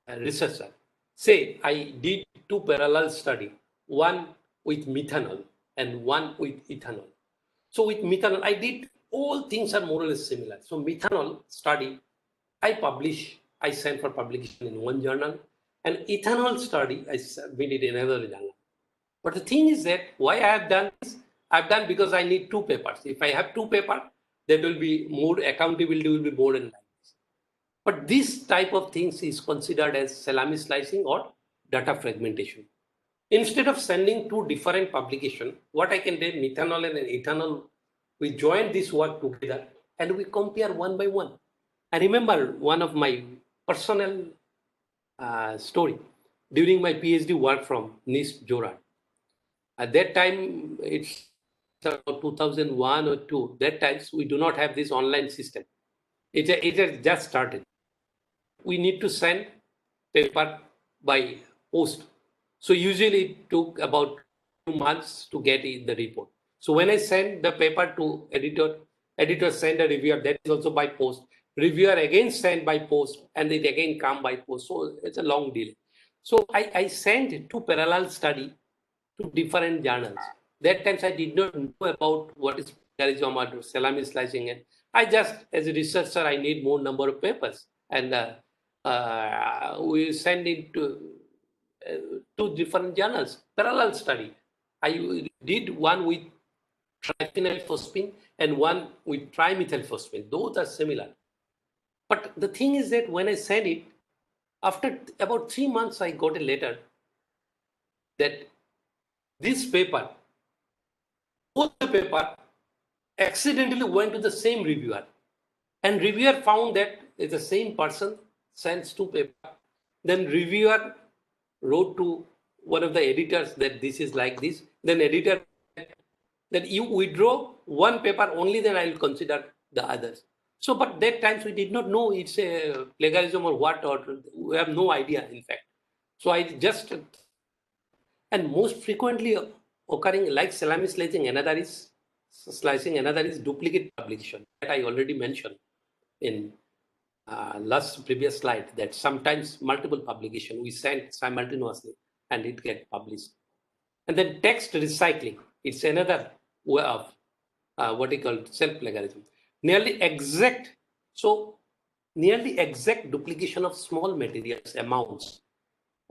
Speaker 4: researcher, say I did two parallel study, one with methanol and one with ethanol. So with methanol, I did all things are more or less similar. So methanol study, I sent for publication in one journal, and ethanol study, I submitted in another journal. But the thing is that why I have done this, I've done because I need two papers. If I have two papers, that will be more accountability will be more than like this. But this type of things is considered as salami slicing or data fragmentation. Instead of sending two different publications, what I can do, methanol and ethanol, we join this work together and we compare one by one. I remember one of my personal story during my PhD work from Nice, Joran. At that time, it's about 2001 or 2. That times we do not have this online system. It has just started. We need to send paper by post. So usually it took about 2 months to get in the report. So when I send the paper to editor send a reviewer, that is also by post. Reviewer again send by post, and it again come by post. So it's a long delay. So I sent two parallel study to different journals. That times I did not know about what is plagiarism or salami slicing, and I just, as a researcher, I need more number of papers, and we send it to two different journals, parallel study. I did one with triphenylphosphine and one with trimethylphosphine. Those are similar. But the thing is that when I sent it, after about 3 months, I got a letter that this paper, both the paper accidentally went to the same reviewer. And reviewer found that it's the same person sends two papers. Then reviewer wrote to one of the editors that this is like this. Then editor that you withdraw one paper only, then I will consider the others. So, but that times we did not know it's a plagiarism or what, or we have no idea in fact. So I just, and most frequently occurring like salami slicing, another is duplicate publication that I already mentioned in last previous slide, that sometimes multiple publication we send simultaneously and it get published. And then text recycling, it's another way of what we call self-plagiarism. Nearly exact duplication of small materials amounts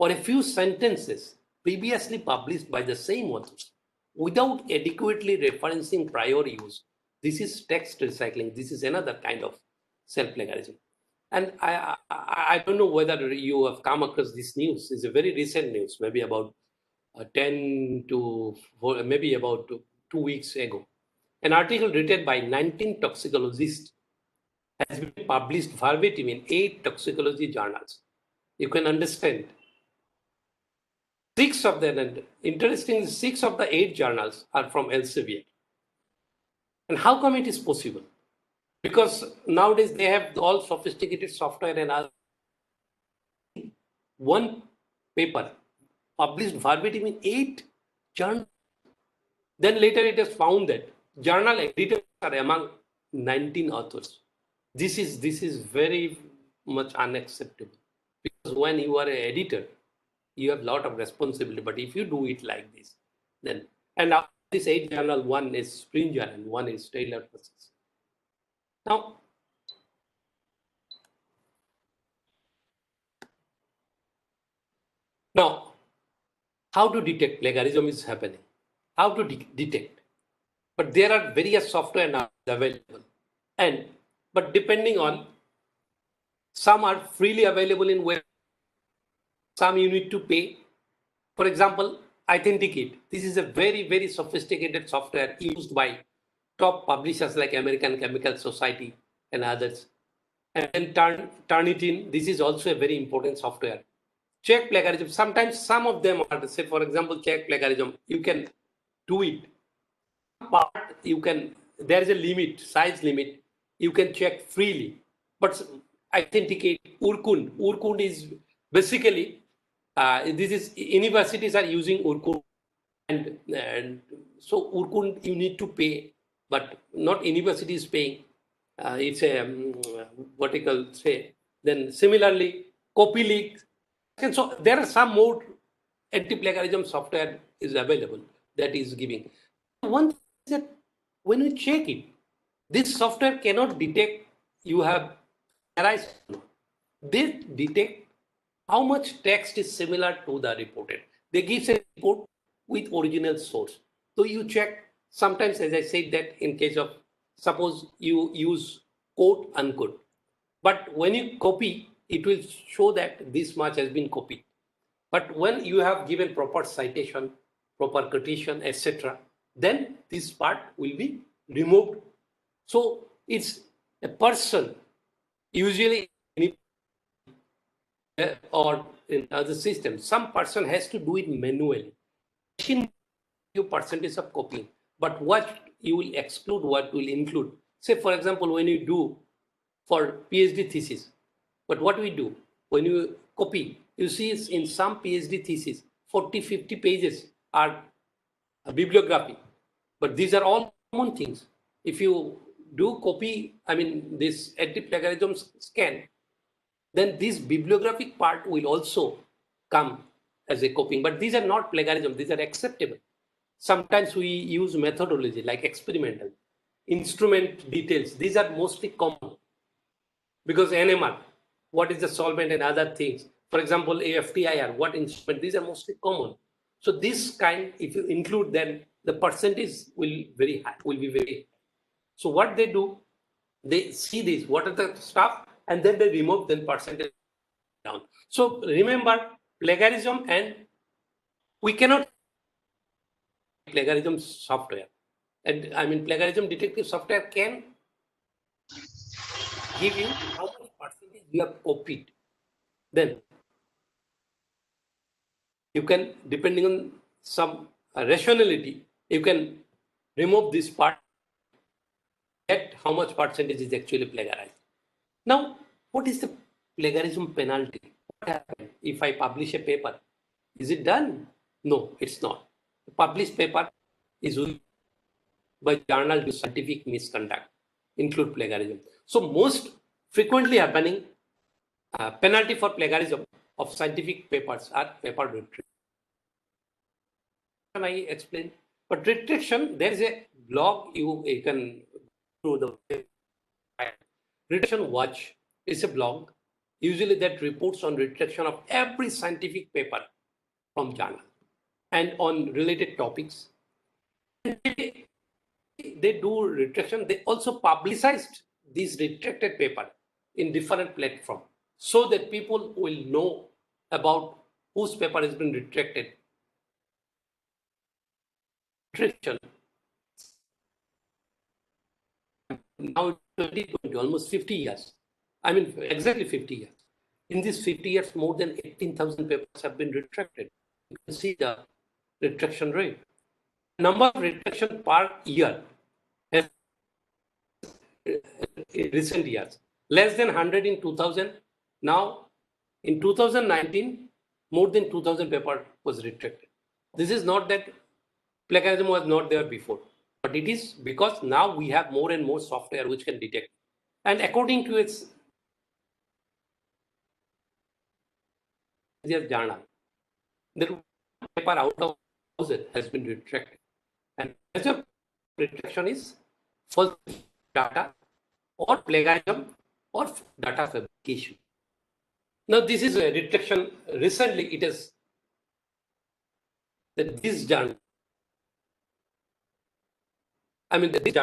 Speaker 4: or a few sentences previously published by the same authors without adequately referencing prior use. This is text recycling. This is another kind of self-plagiarism. And I don't know whether you have come across this news. It's a very recent news, maybe about 10 to maybe about 2 weeks ago. An article written by 19 toxicologists has been published verbatim in 8 toxicology journals. You can understand. 6 of them, and interesting, 6 of the 8 journals are from Elsevier. And how come it is possible? Because nowadays they have all sophisticated software and all. One paper published verbatim in 8 journals. Then later it is found that journal editors are among 19 authors. This is very much unacceptable, because when you are an editor, you have a lot of responsibility. But if you do it like this, then, and out of this 8 journal, one is Springer and one is Taylor process. Now, how to detect plagiarism is happening? How to detect? But there are various software now available, but depending on, some are freely available in web, some you need to pay. For example, Authenticate. This is a very, very sophisticated software used by top publishers like American Chemical Society and others. And then Turnitin, this is also a very important software. Check plagiarism. Sometimes some of them are, say, for example, check plagiarism. You can do it. Part you can, there is a limit, size limit. You can check freely. But authenticate, Urkund is basically, this is, universities are using Urkund. And so Urkund you need to pay, but not university is paying. It's a what you call say. Then similarly, CopyLeak. And so there are some more anti-plagiarism software is available that is giving. One thing is that when you check it, this software cannot detect you have plagiarized. They detect how much text is similar to the reported. They give a report with original source. So you check, sometimes as I said that in case of, suppose you use quote unquote, but when you copy, it will show that this much has been copied. But when you have given proper citation, proper quotation, etc., then this part will be removed. So it's a person, usually or in other systems, some person has to do it manually. Machine you percentage of copying, but what you will exclude, what will include. Say, for example, when you do for PhD thesis, but what we do when you copy, you see in some PhD thesis, 40, 50 pages are bibliography, but these are all common things. If you do copy, I mean, this anti-plagiarism scan, then this bibliographic part will also come as a copying, but these are not plagiarism, these are acceptable. Sometimes we use methodology like experimental, instrument details, these are mostly common because NMR, what is the solvent and other things. For example, AFTIR, what instrument, these are mostly common. So this kind, if you include, then the percentage will be very high. So what they do, they see this, what are the stuff, and then they remove the percentage down. So remember, plagiarism, and we cannot plagiarism software. And I mean, plagiarism detective software can give you how much percentage you have copied. Then you can, depending on some rationality, you can remove this part, get how much percentage is actually plagiarized. Now, what is the plagiarism penalty? What happens if I publish a paper? Is it done? No, it's not. The published paper is by journal to scientific misconduct, include plagiarism. So most frequently happening penalty for plagiarism of scientific papers are paper retraction. I explain, but retraction, there is a blog you can do the Retraction Watch is a blog usually that reports on retraction of every scientific paper from journal and on related topics. They do retraction. They also publicized this retracted paper in different platforms so that people will know about whose paper has been retracted. Retraction. Now 2020, almost 50 years. I mean, exactly 50 years. In these 50 years, more than 18,000 papers have been retracted. You can see the retraction rate. Number of retraction per year has in recent years, less than 100 in 2000. Now, in 2019, more than 2,000 paper was retracted. This is not that plagiarism was not there before, but it is because now we have more and more software which can detect. And according to its journal, the paper out of 1,000 has been retracted. And major retraction is false data or plagiarism or data fabrication. Now, this is a retraction. Recently, it is that this journal, this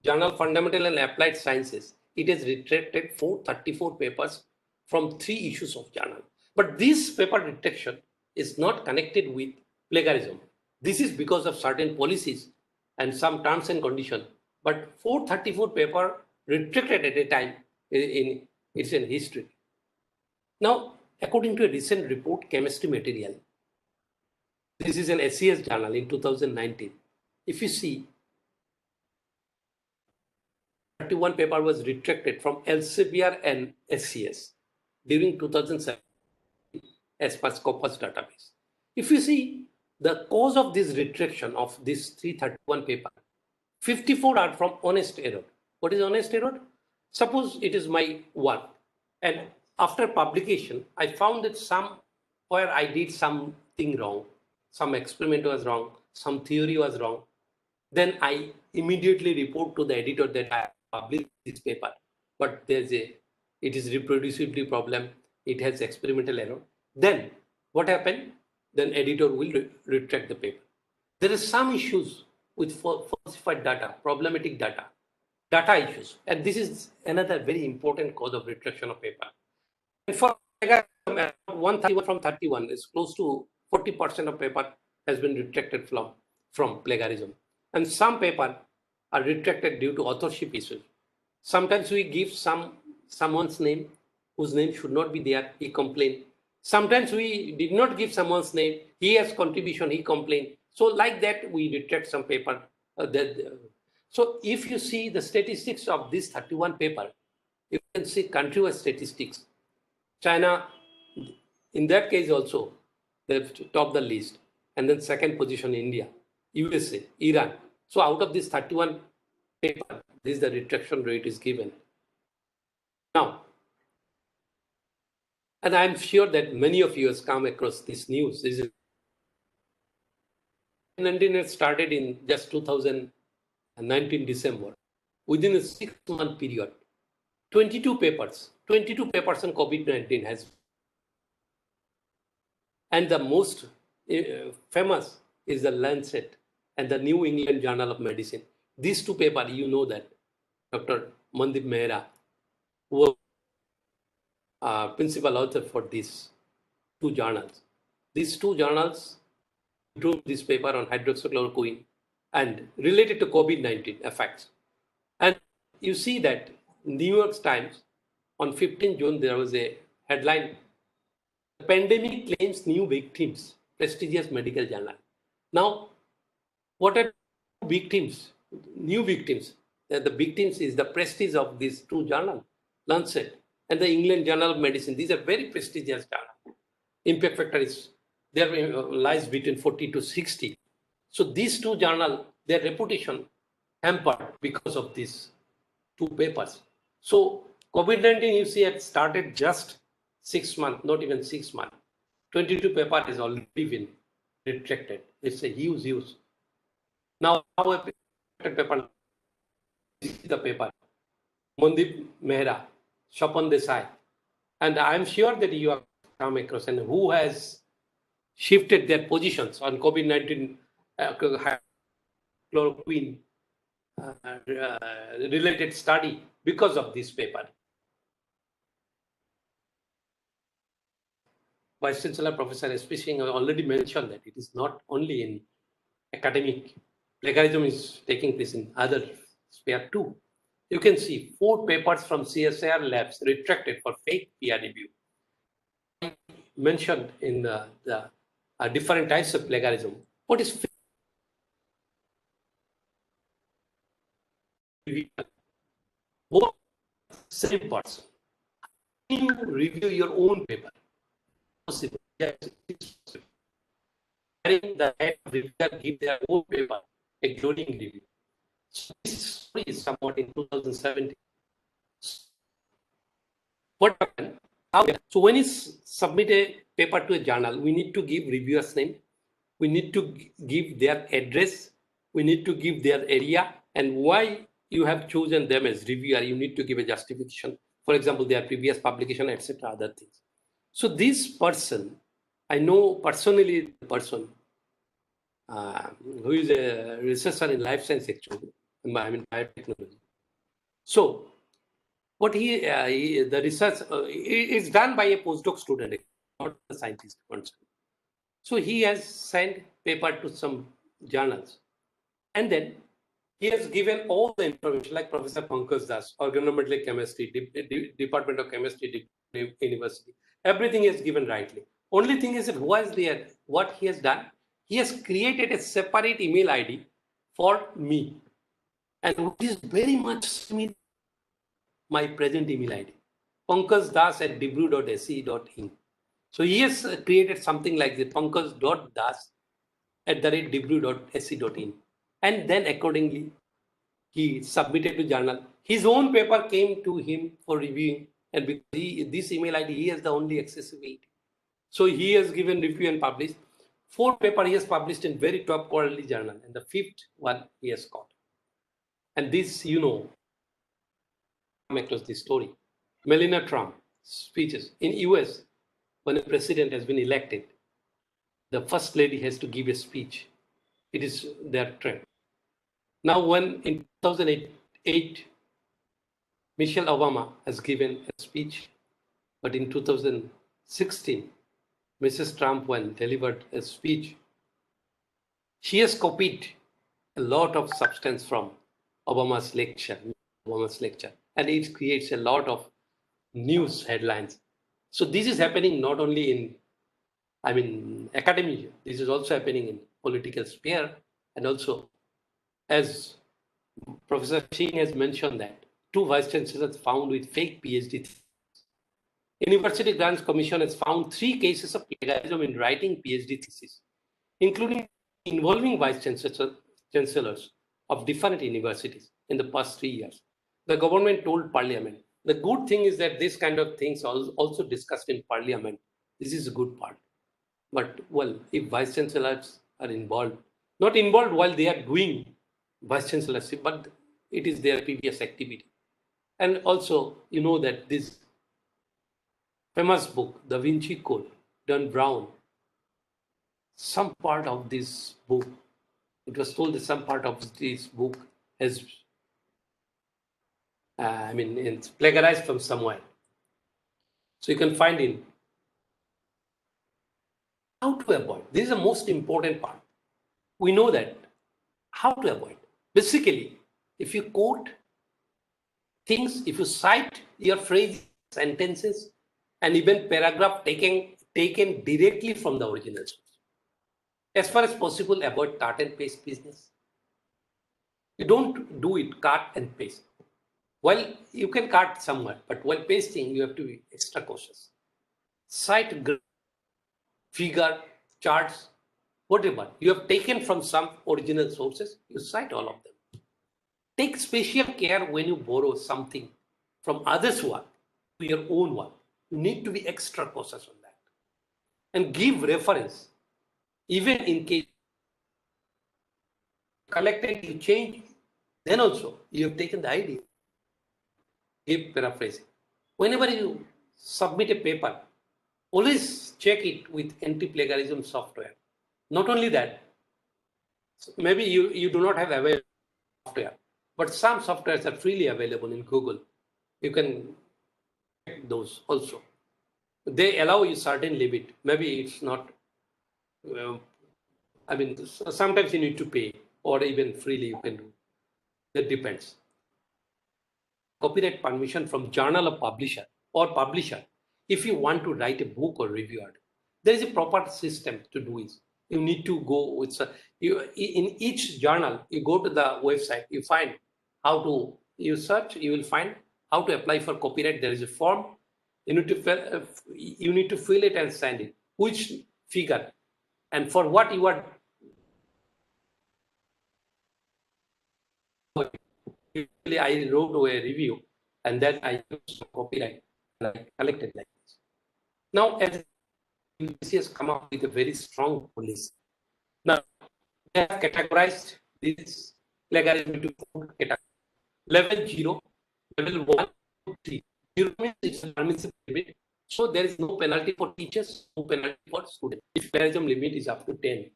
Speaker 4: journal Fundamental and Applied Sciences, it has retracted 434 papers from 3 issues of journal. But this paper retraction is not connected with plagiarism. This is because of certain policies and some terms and conditions. But 434 paper retracted at a time in its history. Now, according to a recent report, Chemistry Material, this is an SCS journal in 2019. If you see, 31 paper was retracted from Elsevier and SCS during 2007 as per Scopus database. If you see the cause of this retraction of this 331 paper, 54 are from honest error. What is honest error? Suppose it is my work, and after publication, I found that somewhere I did something wrong, some experiment was wrong, some theory was wrong. Then I immediately report to the editor that I published this paper, but it is reproducibility problem, it has experimental error. Then what happened? Then editor will retract the paper. There are some issues with falsified data, problematic data issues, and this is another very important cause of retraction of paper. And for 131 from 31 is close to 40% of paper has been retracted from plagiarism. And some paper are retracted due to authorship issues. Sometimes we give someone's name whose name should not be there, he complained. Sometimes we did not give someone's name, he has contribution, he complained. So like that, we retract some paper. So if you see the statistics of this 31 paper, you can see country-wise statistics. China, in that case also, they've topped the list. And then second position, India, USA, Iran. So out of this 31 paper, this is the retraction rate is given. Now, and I'm sure that many of you has come across this news. This is 19 started in just 2019 December. Within a 6-month period, 22 papers on COVID-19 has. And the most famous is the Lancet and the New England Journal of Medicine. These two papers, you know that Dr. Mandip Mehra, who was principal author for these two journals. These two journals drew this paper on hydroxychloroquine and related to COVID-19 effects. And you see that New York Times on 15 June, there was a headline, "The pandemic claims new victims, prestigious medical journal." Now, what are victims? New victims. The victims is the prestige of these two journals, Lancet and the England Journal of Medicine. These are very prestigious journals. Impact factor is there lies between 40 to 60. So these two journals, their reputation hampered because of these two papers. So COVID-19, you see, had started just 6 months, not even 6 months. 22 paper has already been retracted. It's a huge use. Now, how a paper, this is the paper, Mandip Mehra, Shapan Desai, and I'm sure that you have come across and who has shifted their positions on COVID-19 chloroquine related study because of this paper. Vice Chancellor Professor S.P. Singh already mentioned that it is not only in academic, plagiarism is taking place in other sphere too. You can see 4 papers from CSIR labs retracted for fake peer review. I mentioned in the different types of plagiarism. What is fake? Both same person. You review your own paper. Possible. Yes, it's possible. The head of reviewer give their own paper, a glowing review. So this story is somewhat in 2017. What happened? So when you submit a paper to a journal, we need to give reviewer's name, we need to give their address, we need to give their area, and why you have chosen them as reviewer, you need to give a justification. For example, their previous publication, etc., other things. So this person, I know personally the person who is a researcher in life science, actually, I mean biotechnology. So what the research is done by a postdoc student, not the scientist concerned. So he has sent paper to some journals, and then he has given all the information, like Professor Pankaj Das, organometallic chemistry, Department of Chemistry, University. Everything is given rightly. Only thing is that what he has done, he has created a separate email ID for me, and which is very much similar to my present email ID, pankajdas@dibru.se.in. So he has created something like this, pankaj.das@dibru.se.in, and then accordingly he submitted to journal. His own paper came to him for reviewing, and because this email ID, he has the only accessibility. So he has given review and published. 4 papers he has published in very top quality journal, and the 5th one he has got. And this, across this story. Melania Trump speeches in US, when a president has been elected, the first lady has to give a speech. It is their trend. Now, when in 2008, Michelle Obama has given a speech, but in 2016, Mrs. Trump, when delivered a speech, she has copied a lot of substance from Obama's lecture, and it creates a lot of news headlines. So this is happening not only in, academia. This is also happening in political sphere, and also, as Professor Singh has mentioned, that 2 vice chancellors found with fake PhD. University Grants Commission has found 3 cases of plagiarism in writing PhD thesis, including involving vice chancellors of different universities in the past 3 years. The government told Parliament. The good thing is that this kind of things are also discussed in Parliament. This is a good part. But, well, if vice chancellors are involved, not involved while they are doing vice chancellorship, but it is their previous activity. And also, that this famous book, Da Vinci Code, Dan Brown, some part of this book, it was told that some part of this book has, it's plagiarized from somewhere. So you can find in how to avoid. This is the most important part. We know that how to avoid. Basically, if you quote things, if you cite your phrase, sentences, and even paragraph taken directly from the original source. As far as possible, avoid cut and paste business. You don't do it cut and paste. Well, you can cut somewhere, but while pasting, you have to be extra cautious. Cite figure, charts, whatever you have taken from some original sources, you cite all of them. Take special care when you borrow something from others' work to your own work. You need to be extra cautious on that. And give reference, even in case collected, you change, then also you have taken the idea. Give paraphrasing. Whenever you submit a paper, always check it with anti-plagiarism software. Not only that, maybe you do not have available software, but some softwares are freely available in Google. You can check those also. They allow you certain limit. Maybe it's not, sometimes you need to pay, or even freely you can do. That depends. Copyright permission from journal or publisher if you want to write a book or review article. There is a proper system to do it. You need to go with in each journal, you go to the website, you find how to, you search, you will find how to apply for copyright. There is a form. You need to fill it and send it. Which figure and for what you are. Usually I wrote a review and then I used copyright and I collected like this. Now, as UGC has come up with a very strong policy. Now, they have categorized this plagiarism into 4 categories. Level 0, level 1, 2, 3. 0 means it's a permissible limit. So there is no penalty for teachers, no penalty for students. If plagiarism limit is up to 10%.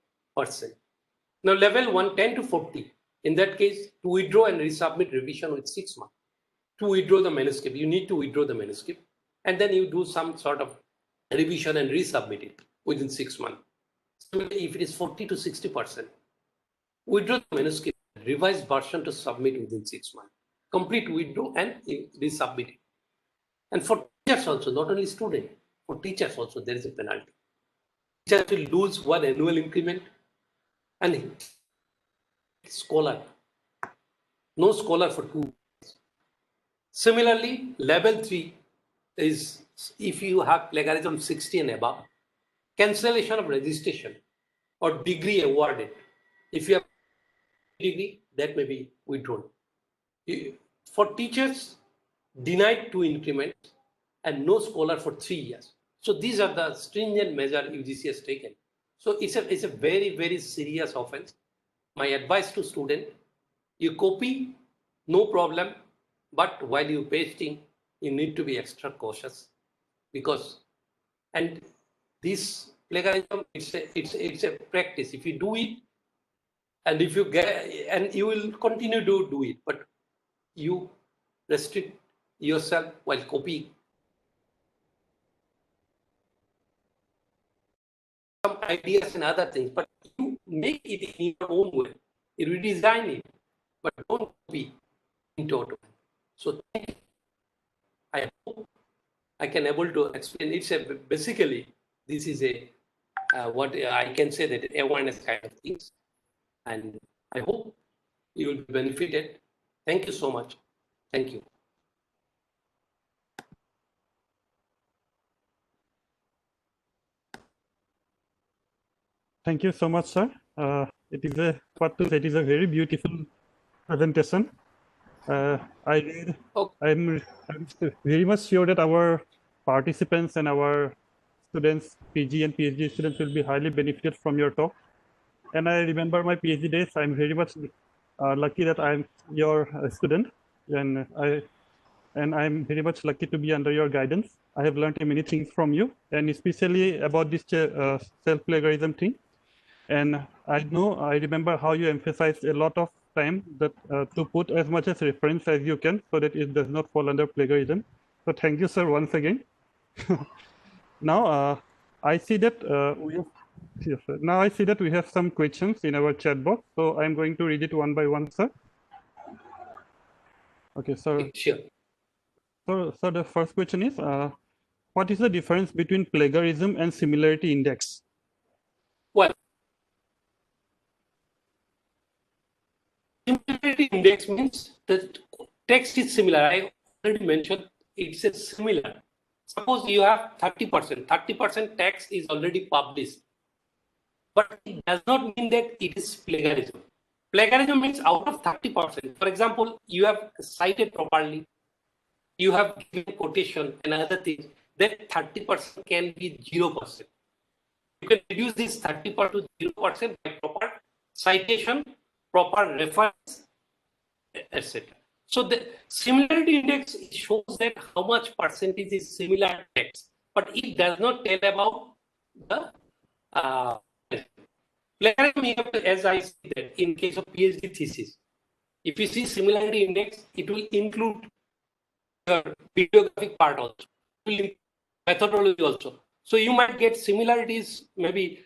Speaker 4: Now, level 1, 10 to 40. In that case, to withdraw and resubmit revision with 6 months. To withdraw the manuscript, you need to withdraw the manuscript, and then you do some sort of revision and resubmit it within 6 months. Similarly, if it is 40 to 60%, withdraw the manuscript, revised version to submit within 6 months. Complete withdraw and resubmit it. And for teachers also, not only students, for teachers also there is a penalty. Teachers will lose one annual increment and scholar, no scholar for 2 years. Similarly, level 3 is if you have plagiarism 60 and above, cancellation of registration or degree awarded. If you have degree, that may be withdrawn. For teachers, denied 2 increments and no scholar for 3 years. So these are the stringent measures UGC has taken. So it's a very, very serious offense. My advice to student, you copy, no problem, but while you pasting, you need to be extra cautious because, and this plagiarism, it's a practice. If you do it, and if you get, and you will continue to do it, but you restrict yourself while copying. Some ideas and other things, but you make it in your own way. You redesign it, but don't copy into it. So I hope I can able to explain. It's a basically this is a what I can say that awareness kind of things, and I hope you will be benefited. Thank you so much. Thank you.
Speaker 1: Thank you so much, sir. It is a very beautiful presentation. I'm very much sure that our participants and our students, PG and PhD students, will be highly benefited from your talk. And I remember my PhD days. I'm very much lucky that I'm your student, and I'm very much lucky to be under your guidance. I have learned many things from you, and especially about this self-plagiarism thing. And I remember how you emphasized a lot of time that to put as much as reference as you can so that it does not fall under plagiarism. So thank you, sir, once again. Now I see that now I see that we have some questions in our chat box. So I'm going to read it one by one, sir. Okay, sir.
Speaker 4: Sure.
Speaker 1: So the first question is, what is the difference between plagiarism and similarity index?
Speaker 4: Well, similarity index means the text is similar. I already mentioned it's a similar. Suppose you have 30%. 30% text is already published. But it does not mean that it is plagiarism. Plagiarism means out of 30%. For example, you have cited properly, you have given quotation and other things, then 30% can be 0%. You can reduce this 30% to 0% by proper citation, proper reference, etc. So the similarity index shows that how much percentage is similar text, but it does not tell about the plagiarism. As I said, in case of PhD thesis, if you see similarity index, it will include your bibliographic part also, it will include methodology also. So you might get similarities, maybe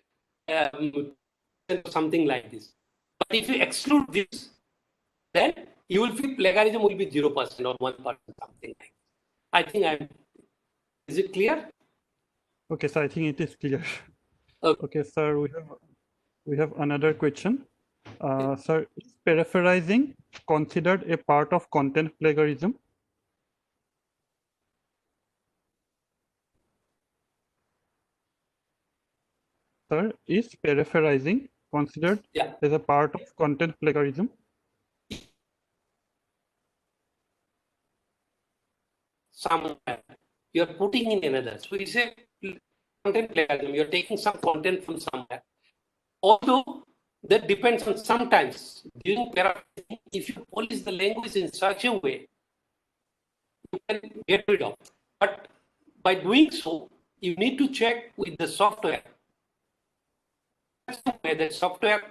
Speaker 4: something like this. But if you exclude this, then you will feel plagiarism will be 0% or 1%, something like that. I think is it clear?
Speaker 1: Okay, so I think it is clear.
Speaker 4: Okay,
Speaker 1: sir, we have another question. Sir, is paraphrasing considered a part of content plagiarism? Sir, is paraphrasing considered as a part of content plagiarism?
Speaker 4: Somewhere you are putting in another. So we say content plagiarism. You are taking some content from somewhere. Although that depends on sometimes during paraphrasing, if you polish the language in such a way, you can get rid of. But by doing so, you need to check with the software. That software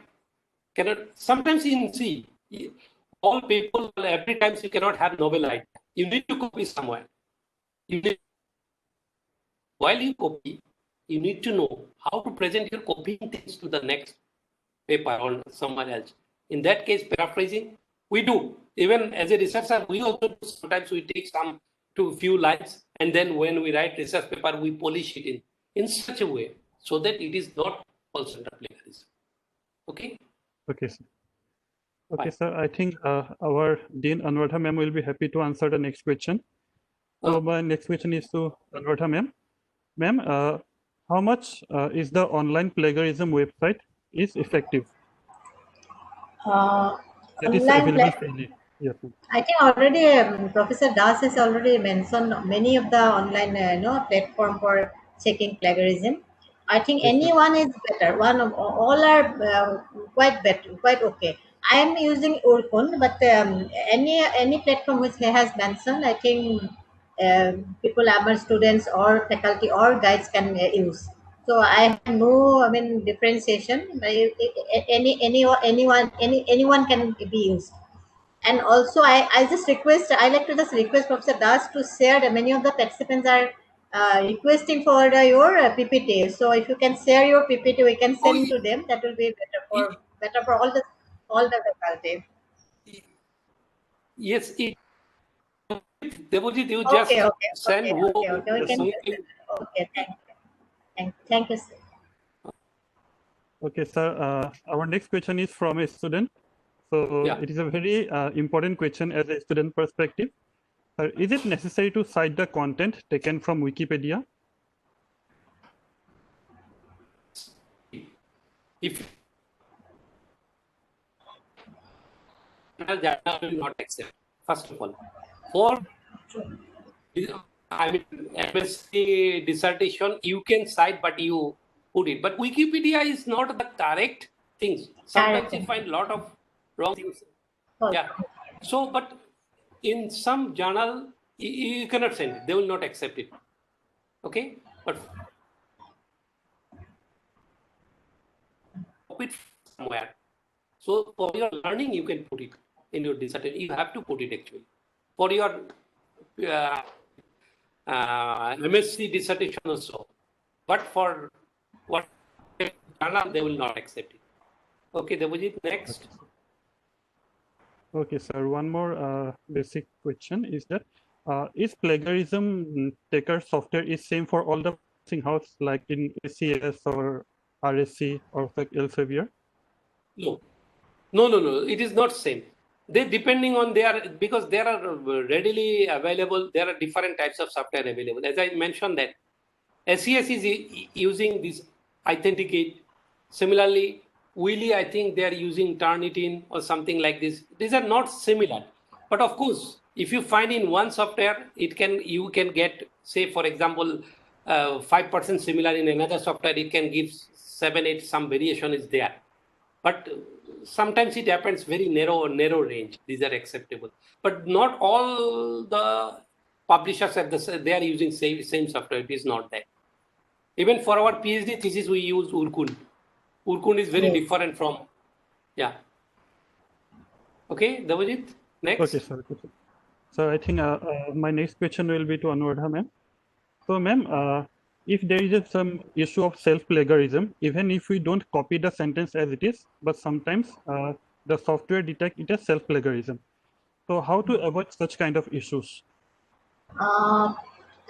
Speaker 4: cannot, sometimes in C, all people, every time you cannot have novel idea. You need to copy somewhere. While you copy, you need to know how to present your copying things to the next paper or somewhere else. In that case, paraphrasing, we do. Even as a researcher, we also do. Sometimes we take some to few lines, and then when we write research paper, we polish it in such a way so that it is not false under plagiarism. Okay?
Speaker 1: Okay, sir. Okay,
Speaker 4: Fine.
Speaker 1: sir. I think our Dean Anvardha ma'am will be happy to answer the next question. So my next question is to Anvardha ma'am. Ma'am, how much is the online plagiarism website is effective? That is
Speaker 5: Online
Speaker 1: available freely. Yes, ma'am.
Speaker 5: I think already Professor Das has already mentioned many of the online platform for checking plagiarism. I think
Speaker 1: Yes, ma'am.
Speaker 5: anyone is better. One of all are quite better, quite okay. I am using Urkun, but any platform which he has mentioned, I think people, our students or faculty or guides can use. So I have no, I mean, differentiation. Anyone can be used. And also I just request, I like to just request Professor Das to share the many of the participants are requesting for your PPT. So if you can share your PPT, we can
Speaker 4: Oh,
Speaker 5: send to them. That will be better for all the faculty.
Speaker 4: yes, Debojit, you
Speaker 5: Okay,
Speaker 4: just
Speaker 5: okay,
Speaker 4: send
Speaker 5: okay,
Speaker 4: who
Speaker 5: okay, okay. We
Speaker 1: Yes,
Speaker 5: can
Speaker 1: sir.
Speaker 5: use it. Okay, thank you, sir.
Speaker 1: Okay, sir. Our next question is from a student. So
Speaker 4: yeah.
Speaker 1: it is a very important question as a student perspective. Is it necessary to cite the content taken from Wikipedia?
Speaker 4: If journal will not accept, first of all. For I mean MSc dissertation, you can cite, but you put it. But Wikipedia is not the correct things. Sometimes you find a lot of wrong things.
Speaker 5: Okay.
Speaker 4: Yeah. So, but in some journal, you cannot send it. They will not accept it. Okay. But put it somewhere. So for your learning, you can put it in your dissertation. You have to put it actually. For your MSc dissertation also. But for what journal, they will not accept it. Okay, Debojit, next.
Speaker 1: Okay, sir. One more basic question is that is plagiarism taker software is same for all the publishing house like in ACS or RSC or like Elsevier?
Speaker 4: No. It is not same. They depending on their, because there are readily available. There are different types of software available. As I mentioned that SES is using this authenticate. Similarly, Willy, I think they are using Turnitin or something like this. These are not similar. But of course, if you find in one software, you can get, say, for example, 5% similar in another software, it can give 7, 8, some variation is there. But sometimes it happens very narrow range. These are acceptable. But not all the publishers have they are using same software. It is not that. Even for our PhD thesis, we use Urkun. Urkun is very different from, yeah. Okay, Devajit, next.
Speaker 1: Okay, sir. Okay, sir. So I think my next question will be to Anvardha ma'am. So ma'am, if there is some issue of self-plagiarism, even if we don't copy the sentence as it is, but sometimes the software detects it as self-plagiarism. So how to avoid such kind of issues?
Speaker 5: Uh,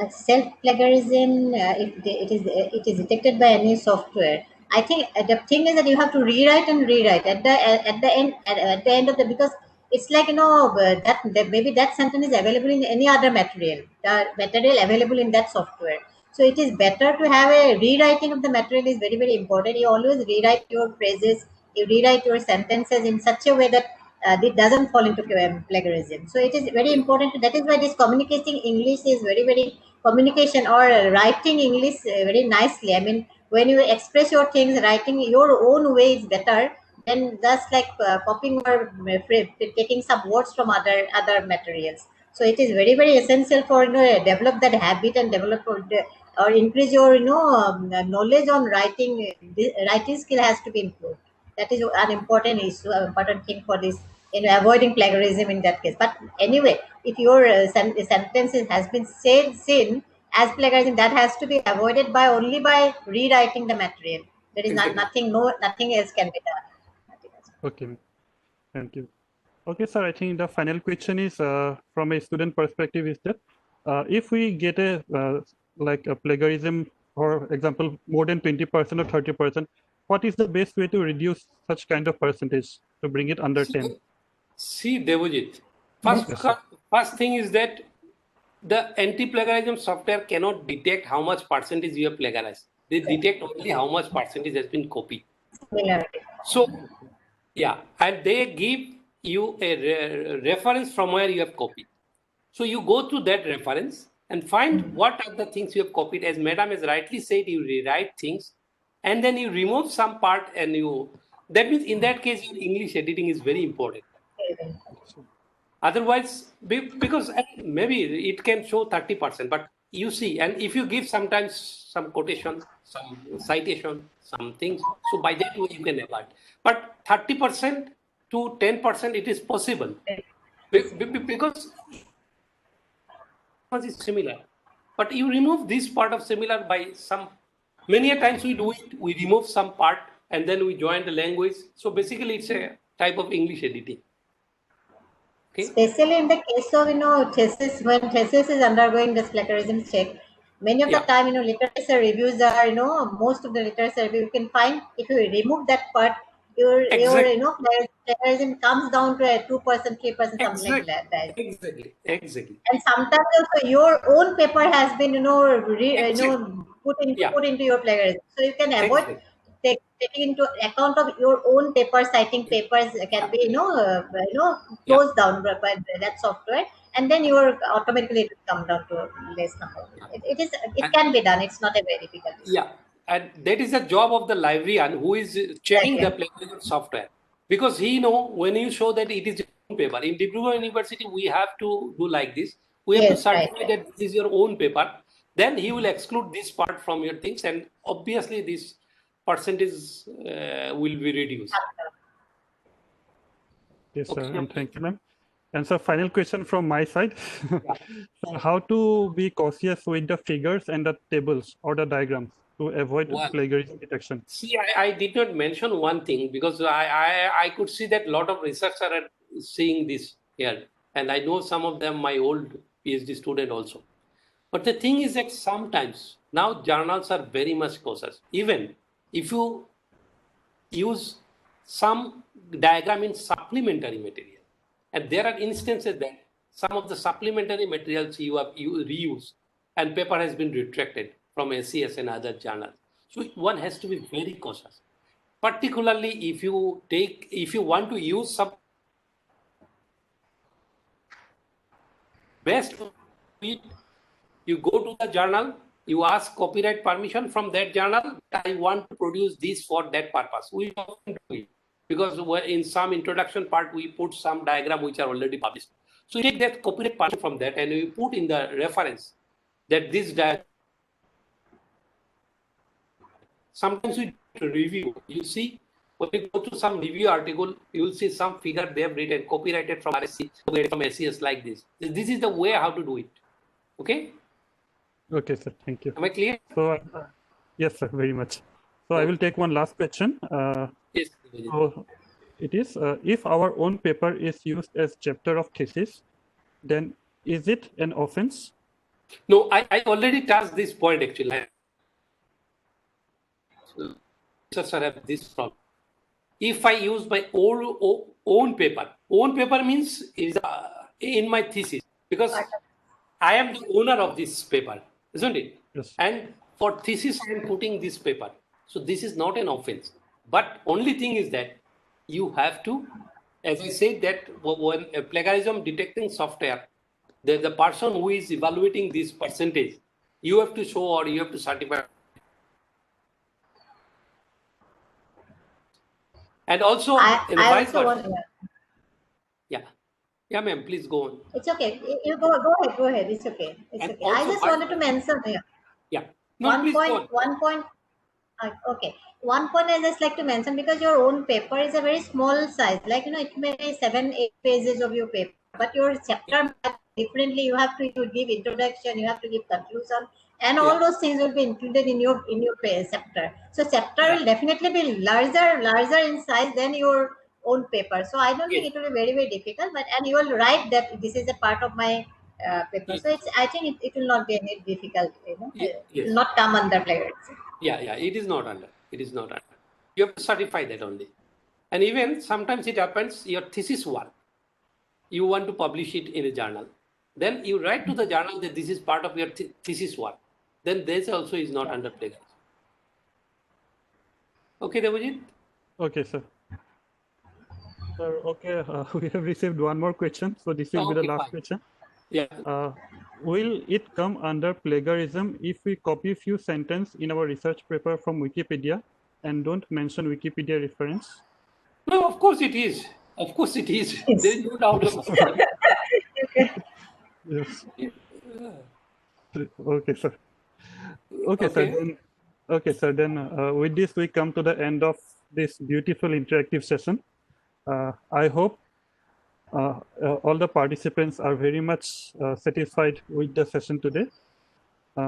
Speaker 5: Self-plagiarism, it is detected by any software. I think the thing is that you have to rewrite and rewrite at the end of the, because it's like that maybe that sentence is available in any other material, the material available in that software. So it is better to have a rewriting of the material is very, very important. You always rewrite your phrases, you rewrite your sentences in such a way that it doesn't fall into plagiarism. So it is very important. That is why this communicating English is very, very communication or writing English very nicely. I mean, when you express your things, writing your own way is better than just like copying or taking some words from other materials. So it is very, very essential for develop that habit and develop or increase your knowledge on writing. Writing skill has to be improved. That is an important issue, an important thing for this in avoiding plagiarism in that case. But anyway, if your sentence has been said seen, as plagiarism, that has to be avoided by only by rewriting the material. There is
Speaker 4: Exactly.
Speaker 5: nothing else can be done. Nothing else.
Speaker 1: Okay, thank you. Okay, sir, I think the final question is from a student perspective is that if we get a like a plagiarism, for example, more than 20% or 30%, what is the best way to reduce such kind of percentage to bring it under 10?
Speaker 4: See, Devojit,
Speaker 1: Yes, sir.
Speaker 4: first thing is that the anti-plagiarism software cannot detect how much percentage you have plagiarized. They detect only how much percentage has been copied.
Speaker 5: Similarity.
Speaker 4: So, yeah, and they give you a reference from where you have copied. So you go to that reference and find what are the things you have copied. As Madam has rightly said, you rewrite things and then you remove some part and that means in that case, your English editing is very important. Otherwise, because maybe it can show 30%, but you see, and if you give sometimes some quotation, some citation, some things, so by that way you can avoid. But 30% to 10%, it is possible because is similar. But you remove this part of similar by some, many a times we do it, we remove some part and then we join the language. So basically it's a type of English editing. Okay.
Speaker 5: Especially in the case of thesis, when thesis is undergoing this plagiarism check, many of the time literature reviews are most of the literature review you can find if you remove that part, your plagiarism comes down to a 2%, 3%, something like that.
Speaker 4: Exactly.
Speaker 5: And sometimes also your own paper has been put into your plagiarism, so you can avoid taking into account of your own paper. Citing papers can be closed down by that software, and then automatically it will come down to less number. It can be done. It's not a very difficult issue.
Speaker 4: Yeah, and that is the job of the librarian who is checking the plagiarism software, because he know when you show that it is your own paper. In Dibrugarh University, we have to do like this. We have to certify that this is your own paper. Then he will exclude this part from your things, and obviously this percentage will be reduced.
Speaker 1: Yes, sir, and thank you, ma'am. And so final question from my side. So how to be cautious with the figures and the tables or the diagrams to avoid plagiarism detection?
Speaker 4: See, I did not mention one thing because I could see that a lot of researchers are seeing this here. And I know some of them, my old PhD student also. But the thing is that sometimes now journals are very much cautious. Even if you use some diagram in supplementary material, and there are instances that some of the supplementary materials you reuse and paper has been retracted from SCS and other journals. So one has to be very cautious, particularly if you want to use some best you go to the journal, you ask copyright permission from that journal. I want to produce this for that purpose. We often do it because in some introduction part we put some diagram which are already published. So you take that copyright permission from that and you put in the reference that this diagram. Sometimes we review. You see, when you go to some review article, you will see some figure they have written copyrighted from RSC, copyrighted from SCS like this. This is the way how to do it. Okay.
Speaker 1: Okay, sir. Thank you.
Speaker 4: Am I clear?
Speaker 1: So, yes, sir, very much. So I will take one last question.
Speaker 4: Yes.
Speaker 1: So it is, if our own paper is used as chapter of thesis, then is it an offense?
Speaker 4: No, I already touched this point actually. Sir, have this problem. If I use my own paper means is in my thesis, because I am the owner of this paper, isn't it?
Speaker 1: Yes.
Speaker 4: And for thesis, I am putting this paper. So this is not an offense. But only thing is that you have to, as I said, that when a plagiarism detecting software, the person who is evaluating this percentage, you have to show or you have to certify. And also, yeah, ma'am, please go on.
Speaker 5: It's okay. You go ahead. It's okay. I just wanted to mention here.
Speaker 4: Yeah. No,
Speaker 5: One point. Okay. One point I just like to mention, because your own paper is a very small size. Like it may be 7-8 pages of your paper, but your chapter differently. You have to give introduction, you have to give conclusion, and all those things will be included in your chapter. So chapter will definitely be larger in size than your own paper. So I don't think it will be very difficult. And you will write that this is a part of my paper. So I think it will not be any difficult. It will not come under plagiarism.
Speaker 4: Yeah, it is not under. It is not under. You have to certify that only. And even sometimes it happens, your thesis work, you want to publish it in a journal. Then you write to the journal that this is part of your thesis work. Then this also is not under plagiarism. Okay, Debojit?
Speaker 1: Okay, sir. Sir, okay, we have received one more question. So this will be the last question.
Speaker 4: Yeah.
Speaker 1: Will it come under plagiarism if we copy few sentences in our research paper from Wikipedia and don't mention Wikipedia reference?
Speaker 4: No, of course it is. Of course it is.
Speaker 5: Yes.
Speaker 4: There is no doubt about it.
Speaker 1: Yes. Okay, sir. Okay, sir. Then, okay, sir. Then with this, we come to the end of this beautiful interactive session. I hope all the participants are very much satisfied with the session today.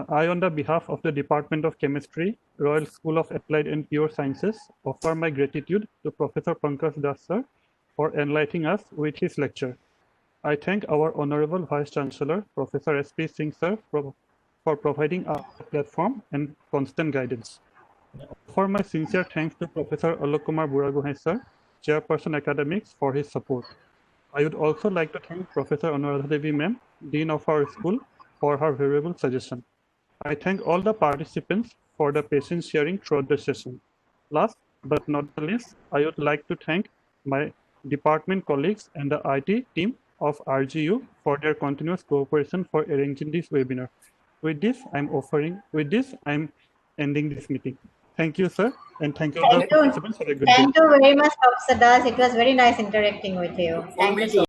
Speaker 1: I, on the behalf of the Department of Chemistry, Royal School of Applied and Pure Sciences, offer my gratitude to Professor Pankaj Das, sir, for enlightening us with his lecture. I thank our Honorable Vice Chancellor, Professor S.P. Singh, sir, for providing a platform and constant guidance. For my sincere thanks to Professor Alok Kumar Buragohain, sir, Chairperson Academics, for his support. I would also like to thank Professor Anuradha Devi, ma'am, Dean of our school, for her valuable suggestion. I thank all the participants for the patient sharing throughout the session. Last but not the least, I would like to thank my department colleagues and the IT team of RGU for their continuous cooperation for arranging this webinar. With this, I'm ending this meeting. Thank you, sir, and thank you all the participants for a good day.
Speaker 5: Thank you very much, Professor Das. It was very nice interacting with you. Thank you so much.